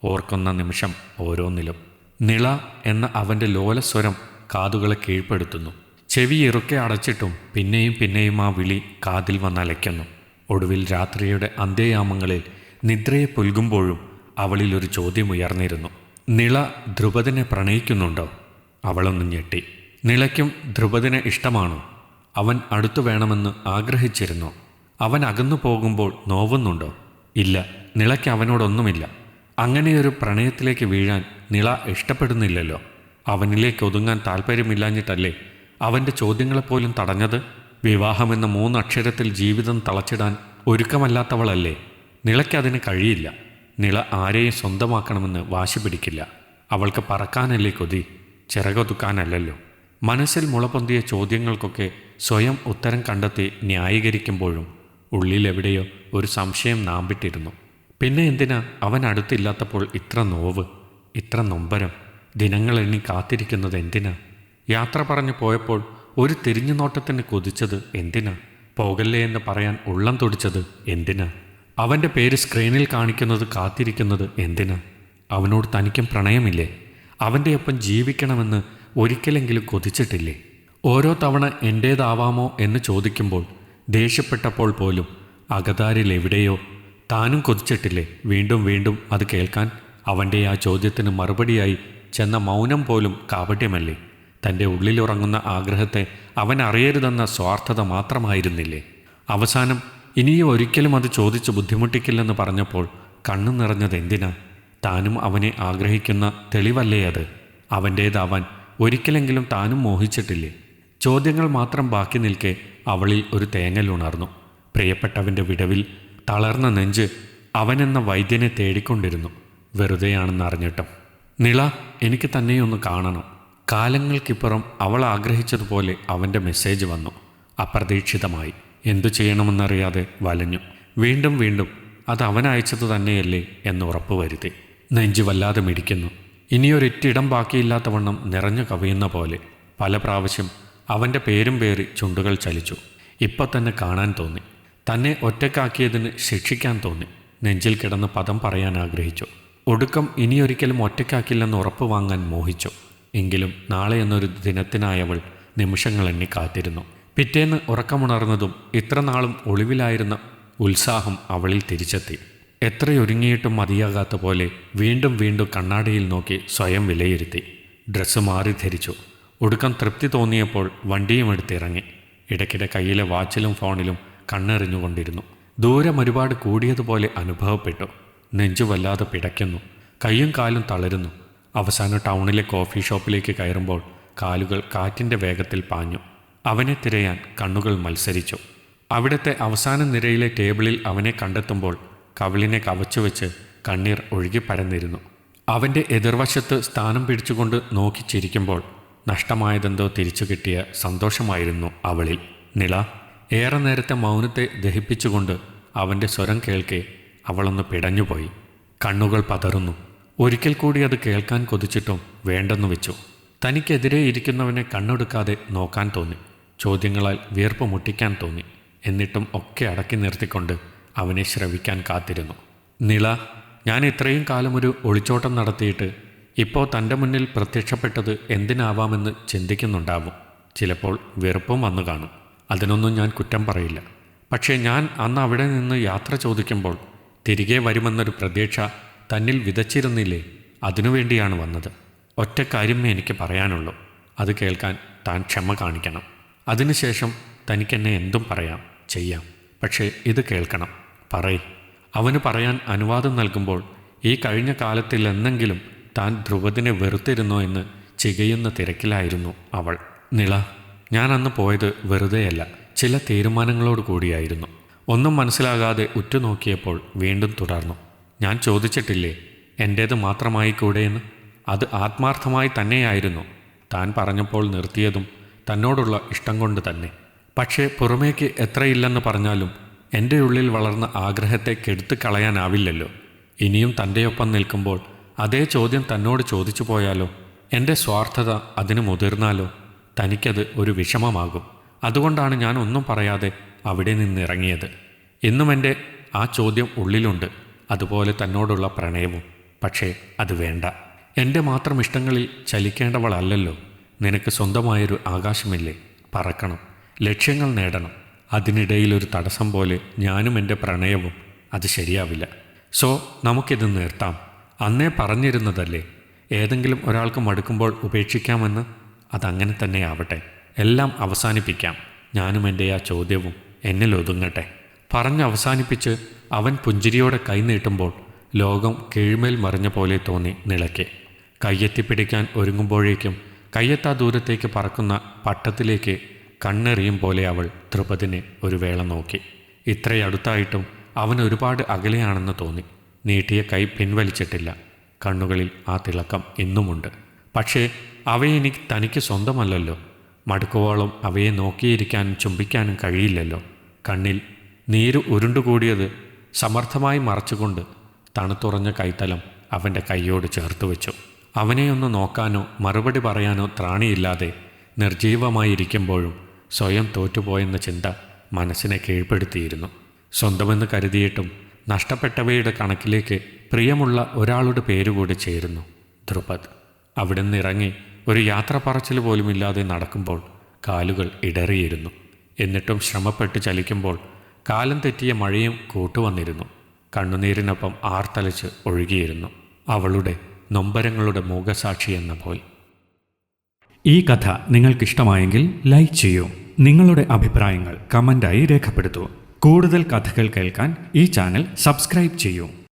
ഓർക്കുന്ന നിമിഷം ഓരോന്നിലും നിള എന്ന അവൻ്റെ ലോലസ്വരം കാതുകളെ കീഴ്പ്പെടുത്തുന്നു. ചെവി ഇറുക്കെ അടച്ചിട്ടും പിന്നെയും ആ വിളി കാതിൽ വന്നലയ്ക്കുന്നു. ഒടുവിൽ രാത്രിയുടെ അന്ത്യയാമങ്ങളിൽ നിദ്രയെ പുൽകുമ്പോഴും അവളിലൊരു ചോദ്യം ഉയർന്നിരുന്നു. നിള ധ്രുപദനെ പ്രണയിക്കുന്നുണ്ടോ? അവളൊന്ന് ഞെട്ടി. നിളയ്ക്കും ധ്രുപദനെ ഇഷ്ടമാണോ? അവൻ അടുത്തു വേണമെന്ന് ആഗ്രഹിച്ചിരുന്നോ? അവൻ അകന്നു പോകുമ്പോൾ നോവുന്നുണ്ടോ? ഇല്ല, നിളയ്ക്ക് അവനോടൊന്നുമില്ല. അങ്ങനെയൊരു പ്രണയത്തിലേക്ക് വീഴാൻ നിള ഇഷ്ടപ്പെടുന്നില്ലല്ലോ. അവനിലേക്ക് ഒതുങ്ങാൻ താല്പര്യമില്ലാഞ്ഞിട്ടല്ലേ അവൻ്റെ ചോദ്യങ്ങളെപ്പോലും തടഞ്ഞത്? വിവാഹമെന്ന 3 അക്ഷരത്തിൽ ജീവിതം തളച്ചിടാൻ ഒരുക്കമല്ലാത്തവളല്ലേ? നിളയ്ക്കതിന് കഴിയില്ല. നിള ആരെയും സ്വന്തമാക്കണമെന്ന് വാശി പിടിക്കില്ല. അവൾക്ക് പറക്കാനല്ലേ കൊതി, ചിറകൊതുക്കാനല്ലല്ലോ. മനസ്സിൽ മുളപൊന്തിയ ചോദ്യങ്ങൾക്കൊക്കെ സ്വയം ഉത്തരം കണ്ടെത്തി ന്യായീകരിക്കുമ്പോഴും ഉള്ളിലെവിടെയോ ഒരു സംശയം നാമ്പിട്ടിരുന്നു. പിന്നെ എന്തിനാ അവൻ അടുത്തില്ലാത്തപ്പോൾ ഇത്ര നോവ്, ഇത്ര നൊമ്പരം? ദിനങ്ങളെണ്ണി കാത്തിരിക്കുന്നത് എന്തിനാ? യാത്ര പറഞ്ഞു പോയപ്പോൾ ഒരു തിരിഞ്ഞുനോട്ടത്തിന് കൊതിച്ചത് എന്തിനാ? പോകല്ലേ എന്ന് പറയാൻ ഉള്ളം തുടിച്ചത് എന്തിനാ? അവൻ്റെ പേര് സ്ക്രീനിൽ കാണിക്കുന്നത് കാത്തിരിക്കുന്നത് എന്തിനാ? അവനോട് തനിക്കും പ്രണയമില്ലേ? അവൻ്റെ ഒപ്പം ജീവിക്കണമെന്ന് ഒരിക്കലെങ്കിലും കൊതിച്ചിട്ടില്ലേ? ഓരോ തവണ എൻ്റേതാവാമോ എന്ന് ചോദിക്കുമ്പോൾ ദേഷ്യപ്പെട്ടപ്പോൾ പോലും അകതാരിൽ എവിടെയോ താനും കൊതിച്ചിട്ടില്ലേ വീണ്ടും വീണ്ടും അത് കേൾക്കാൻ? അവൻ്റെ ആ ചോദ്യത്തിന് മറുപടിയായി ചെന്ന മൗനം പോലും കാപട്യമല്ലേ? തൻ്റെ ഉള്ളിലുറങ്ങുന്ന ആഗ്രഹത്തെ അവൻ അറിയരുതെന്ന സ്വാർത്ഥത മാത്രമായിരുന്നില്ലേ? അവസാനം ഇനിയും ഒരിക്കലും അത് ചോദിച്ച് ബുദ്ധിമുട്ടിക്കില്ലെന്ന് പറഞ്ഞപ്പോൾ കണ്ണു നിറഞ്ഞത് എന്തിനാ? താനും അവനെ ആഗ്രഹിക്കുന്ന തെളിവല്ലേ അത്? അവൻ്റേതാവാൻ ഒരിക്കലെങ്കിലും താനും മോഹിച്ചിട്ടില്ലേ? ചോദ്യങ്ങൾ മാത്രം ബാക്കി നിൽക്കെ അവളിൽ ഒരു തേങ്ങലുണർന്നു. പ്രിയപ്പെട്ടവൻ്റെ വിടവിൽ തളർന്ന നെഞ്ച് അവനെന്ന വൈദ്യനെ തേടിക്കൊണ്ടിരുന്നു. വെറുതെയാണെന്നറിഞ്ഞിട്ടും. നിള, എനിക്ക് തന്നെയൊന്ന് കാണണം. കാലങ്ങൾക്കിപ്പുറം അവൾ ആഗ്രഹിച്ചതുപോലെ അവൻ്റെ മെസ്സേജ് വന്നു. അപ്രതീക്ഷിതമായി. എന്തു ചെയ്യണമെന്നറിയാതെ വലഞ്ഞു. വീണ്ടും വീണ്ടും അത് അവനയച്ചത് തന്നെയല്ലേ എന്ന് ഉറപ്പുവരുത്തി. നെഞ്ച് വല്ലാതെ മിടിക്കുന്നു. ഇനിയൊരിറ്റിടം ബാക്കിയില്ലാത്തവണ്ണം നിറഞ്ഞു കവിയുന്ന പോലെ പല പ്രാവശ്യം അവൻ്റെ പേരും പേറി ചുണ്ടുകൾ ചലിച്ചു. ഇപ്പോൾ തന്നെ കാണാൻ തോന്നി. തന്നെ ഒറ്റക്കാക്കിയതിന് ശിക്ഷിക്കാൻ തോന്നി. നെഞ്ചിൽ കിടന്ന് പദം പറയാൻ ആഗ്രഹിച്ചു. ഒടുക്കം ഇനിയൊരിക്കലും ഒറ്റക്കാക്കില്ലെന്ന് ഉറപ്പ് വാങ്ങാൻ മോഹിച്ചു. എങ്കിലും നാളെ എന്നൊരു ദിനത്തിനായവൾ നിമിഷങ്ങളെണ്ണി കാത്തിരുന്നു. പിറ്റേന്ന് ഉറക്കമുണർന്നതും ഇത്ര നാളും ഒളിവിലായിരുന്ന ഉത്സാഹം അവളിൽ തിരിച്ചെത്തി. എത്രയൊരുങ്ങിയിട്ടും മതിയാകാത്ത പോലെ വീണ്ടും വീണ്ടും കണ്ണാടിയിൽ നോക്കി സ്വയം വിലയിരുത്തി. ഡ്രസ്സ് മാറി ധരിച്ചു. ഒടുക്കം തൃപ്തി തോന്നിയപ്പോൾ വണ്ടിയും എടുത്തിറങ്ങി. ഇടയ്ക്കിടെ കയ്യിലെ വാച്ചിലും ഫോണിലും കണ്ണെറിഞ്ഞുകൊണ്ടിരുന്നു. ദൂരം ഒരുപാട് കൂടിയതുപോലെ അനുഭവപ്പെട്ടു. നെഞ്ചു വല്ലാതെ പിടയ്ക്കുന്നു. കയ്യും കാലും തളരുന്നു. അവസാനം ടൗണിലെ കോഫി ഷോപ്പിലേക്ക് കയറുമ്പോൾ കാലുകൾ കാറ്റിൻ്റെ വേഗത്തിൽ പാഞ്ഞു. അവനെ തിരയാൻ കണ്ണുകൾ മത്സരിച്ചു. അവിടുത്തെ അവസാന നിരയിലെ ടേബിളിൽ അവനെ കണ്ടെത്തുമ്പോൾ കവിളിനെ കവച്ചുവെച്ച് കണ്ണീർ ഒഴുകിപ്പരന്നിരുന്നു. അവൻ്റെ എതിർവശത്ത് സ്ഥാനം പിടിച്ചുകൊണ്ട് നോക്കി ചിരിക്കുമ്പോൾ നഷ്ടമായതെന്തോ തിരിച്ചു കിട്ടിയ സന്തോഷമായിരുന്നു അവളിൽ. നിള. ഏറെ നേരത്തെ മൗനത്തെ ദഹിപ്പിച്ചുകൊണ്ട് അവൻ്റെ സ്വരം കേൾക്കെ അവളൊന്ന് പിടഞ്ഞുപോയി. കണ്ണുകൾ പതറുന്നു. ഒരിക്കൽ കൂടി അത് കേൾക്കാൻ കൊതിച്ചിട്ടും വേണ്ടെന്നു വെച്ചു. തനിക്കെതിരെ ഇരിക്കുന്നവനെ കണ്ണെടുക്കാതെ നോക്കാൻ തോന്നി. ചോദ്യങ്ങളാൽ വീർപ്പ് മുട്ടിക്കാൻ തോന്നി. എന്നിട്ടും ഒക്കെ അടക്കി നിർത്തിക്കൊണ്ട് അവനെ ശ്രവിക്കാൻ കാത്തിരുന്നു. നിള, ഞാൻ ഇത്രയും കാലമൊരു ഒളിച്ചോട്ടം നടത്തിയിട്ട് ഇപ്പോൾ തൻ്റെ മുന്നിൽ പ്രത്യക്ഷപ്പെട്ടത് എന്തിനാവാമെന്ന് ചിന്തിക്കുന്നുണ്ടാവും. ചിലപ്പോൾ വെറുപ്പും വന്നു കാണും. അതിനൊന്നും ഞാൻ കുറ്റം പറയില്ല. പക്ഷേ ഞാൻ അന്ന് അവിടെ നിന്ന് യാത്ര ചോദിക്കുമ്പോൾ തിരികെ വരുമെന്നൊരു പ്രതീക്ഷ തന്നിൽ വിതച്ചിരുന്നില്ലേ? അതിനുവേണ്ടിയാണ് വന്നത്. ഒറ്റ കാര്യമേ എനിക്ക് പറയാനുള്ളൂ. അത് കേൾക്കാൻ താൻ ക്ഷമ കാണിക്കണം. അതിനുശേഷം തനിക്കെന്നെ എന്തും പറയാം, ചെയ്യാം. പക്ഷേ ഇത് കേൾക്കണം. പറയ്. അവന് പറയാൻ അനുവാദം നൽകുമ്പോൾ ഈ കഴിഞ്ഞ കാലത്തിൽ എന്നെങ്കിലും താൻ ധ്രുവദിനെ വെറുത്തിരുന്നോ എന്ന് ചികയുന്ന തിരക്കിലായിരുന്നു അവൾ. നിള, ഞാൻ അന്ന് പോയത് വെറുതെയല്ല, ചില തീരുമാനങ്ങളോട് കൂടിയായിരുന്നു. ഒന്നും മനസ്സിലാകാതെ ഉറ്റുനോക്കിയപ്പോൾ വീണ്ടും തുടർന്നു. ഞാൻ ചോദിച്ചിട്ടില്ലേ എൻ്റേത് മാത്രമായി കൂടെയെന്ന്? അത് ആത്മാർത്ഥമായി തന്നെയായിരുന്നു. താൻ പറഞ്ഞപ്പോൾ നിർത്തിയതും തന്നോടുള്ള ഇഷ്ടം കൊണ്ട് തന്നെ. പക്ഷേ പുറമേക്ക് എത്രയില്ലെന്ന് പറഞ്ഞാലും എൻ്റെ ഉള്ളിൽ വളർന്ന ആഗ്രഹത്തെ കെടുത്തു കളയാനാവില്ലല്ലോ. ഇനിയും തൻ്റെയൊപ്പം നിൽക്കുമ്പോൾ അതേ ചോദ്യം തന്നോട് ചോദിച്ചു പോയാലോ? എൻ്റെ സ്വാർത്ഥത അതിന് മുതിർന്നാലോ? തനിക്കത് ഒരു വിഷമമാകും. അതുകൊണ്ടാണ് ഞാൻ ഒന്നും പറയാതെ അവിടെ നിന്നിറങ്ങിയത്. ഇന്നും എൻ്റെ ആ ചോദ്യം ഉള്ളിലുണ്ട്, അതുപോലെ തന്നോടുള്ള പ്രണയവും. പക്ഷേ അത് വേണ്ട. എൻ്റെ മാത്രം ഇഷ്ടങ്ങളിൽ ചലിക്കേണ്ടവളല്ലല്ലോ. നിനക്ക് സ്വന്തമായൊരു ആകാശമില്ലേ? പറക്കണം, ലക്ഷ്യങ്ങൾ നേടണം. അതിനിടയിലൊരു തടസ്സം പോലെ ഞാനും എൻ്റെ പ്രണയവും. അത് ശരിയാവില്ല. സോ നമുക്കിത് നിർത്താം. അന്നേ പറഞ്ഞിരുന്നതല്ലേ, ഏതെങ്കിലും ഒരാൾക്ക് മടുക്കുമ്പോൾ ഉപേക്ഷിക്കാമെന്ന്. അതങ്ങനെ തന്നെ ആവട്ടെ. എല്ലാം അവസാനിപ്പിക്കാം. ഞാനും എൻ്റെ ആ ചോദ്യവും എന്നിൽ ഒതുങ്ങട്ടെ. പറഞ്ഞവസാനിപ്പിച്ച് അവൻ പുഞ്ചിരിയോടെ കൈ നീട്ടുമ്പോൾ ലോകം കീഴ്മേൽ മറിഞ്ഞ പോലെ തോന്നി നിളയ്ക്ക്. കയ്യെത്തിപ്പിടിക്കാൻ ഒരുങ്ങുമ്പോഴേക്കും കയ്യെത്താ ദൂരത്തേക്ക് പറക്കുന്ന പട്ടത്തിലേക്ക് കണ്ണെറിയും പോലെ അവൾ ധ്രുപദിനെ ഒരു വേള നോക്കി. ഇത്രയടുത്തായിട്ടും അവൻ ഒരുപാട് അകലെയാണെന്ന് തോന്നി. നീട്ടിയ കൈ പിൻവലിച്ചിട്ടില്ല. കണ്ണുകളിൽ ആ തിളക്കം ഇന്നുമുണ്ട്. പക്ഷേ അവയെനിക്ക് തനിക്ക് സ്വന്തമല്ലല്ലോ. മടുക്കുവോളം അവയെ നോക്കിയിരിക്കാനും ചുംബിക്കാനും കഴിയില്ലല്ലോ. കണ്ണിൽ നീര് ഉരുണ്ടുകൂടിയത് സമർത്ഥമായി മറച്ചുകൊണ്ട് തണുത്തുറഞ്ഞ കൈത്തലം അവൻ്റെ കൈയോട് ചേർത്ത് വെച്ചു. അവനെയൊന്ന് നോക്കാനോ മറുപടി പറയാനോ ത്രാണിയില്ലാതെ നിർജീവമായിരിക്കുമ്പോഴും സ്വയം തോറ്റുപോയെന്ന ചിന്ത മനസ്സിനെ കീഴ്പ്പെടുത്തിയിരുന്നു. സ്വന്തമെന്ന് കരുതിയിട്ടും നഷ്ടപ്പെട്ടവയുടെ കണക്കിലേക്ക് പ്രിയമുള്ള ഒരാളുടെ പേരുകൂടി ചേരുന്നു, ധ്രുപദ്. അവിടെ നിന്നിറങ്ങി ഒരു യാത്ര പറച്ചിൽ പോലുമില്ലാതെ നടക്കുമ്പോൾ കാലുകൾ ഇടറിയിരുന്നു. എന്നിട്ടും ശ്രമപ്പെട്ട് ചലിക്കുമ്പോൾ കാലം തെറ്റിയ മഴയും കൂട്ടുവന്നിരുന്നു. കണ്ണുനീരിനൊപ്പം ആർത്തലച്ച് ഒഴുകിയിരുന്നു, അവളുടെ നൊമ്പരങ്ങളുടെ മൂകസാക്ഷി എന്ന പോൽ. ഈ കഥ നിങ്ങൾക്കിഷ്ടമായെങ്കിൽ ലൈക്ക് ചെയ്യൂ. നിങ്ങളുടെ അഭിപ്രായങ്ങൾ കമൻ്റായി രേഖപ്പെടുത്തൂ. കൂടുതൽ കഥകൾ കേൾക്കാൻ ഈ ചാനൽ സബ്സ്ക്രൈബ് ചെയ്യൂ.